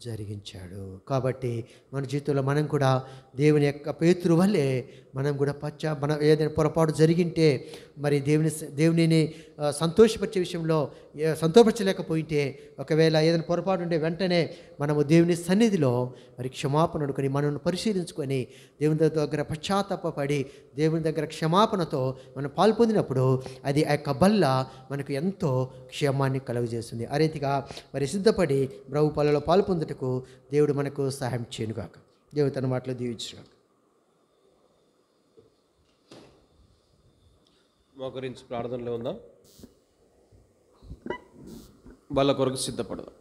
జరిగించాడు. కాబట్టి మన జీవితంలో మనం కూడా దేవుని యొక్క పేతురు వల్లే మనం కూడా మన ఏదైనా పొరపాటు జరిగింటే మరి దేవునిని సంతోషపరిచే విషయంలో సంతోషపరచలేకపోయింటే, ఒకవేళ ఏదైనా పొరపాటు ఉంటే వెంటనే మనము దేవుని సన్నిధిలో మరి క్షమాపణ అడుగుని మనల్ని పరిశీలించుకొని దేవుని దగ్గర పశ్చాత్తాపపడి దేవుని దగ్గర క్షమాపణతో మనం పాల్పొందినప్పుడు అది ఆ యొక్క బల్ల మనకు ఎంతో క్షేమాన్ని కలుగజేస్తుంది. ఆ రీతిగా మరి సిద్ధపడి ప్రభు పనులలో పాల్పొందుటకు దేవుడు మనకు సహాయం చేయనుగాక. దేవుడు తన మాటలో దీవించుగాక. మోకరించి ప్రార్థనలో ఉందాం. బల్ల కొరకు సిద్ధపడదాం.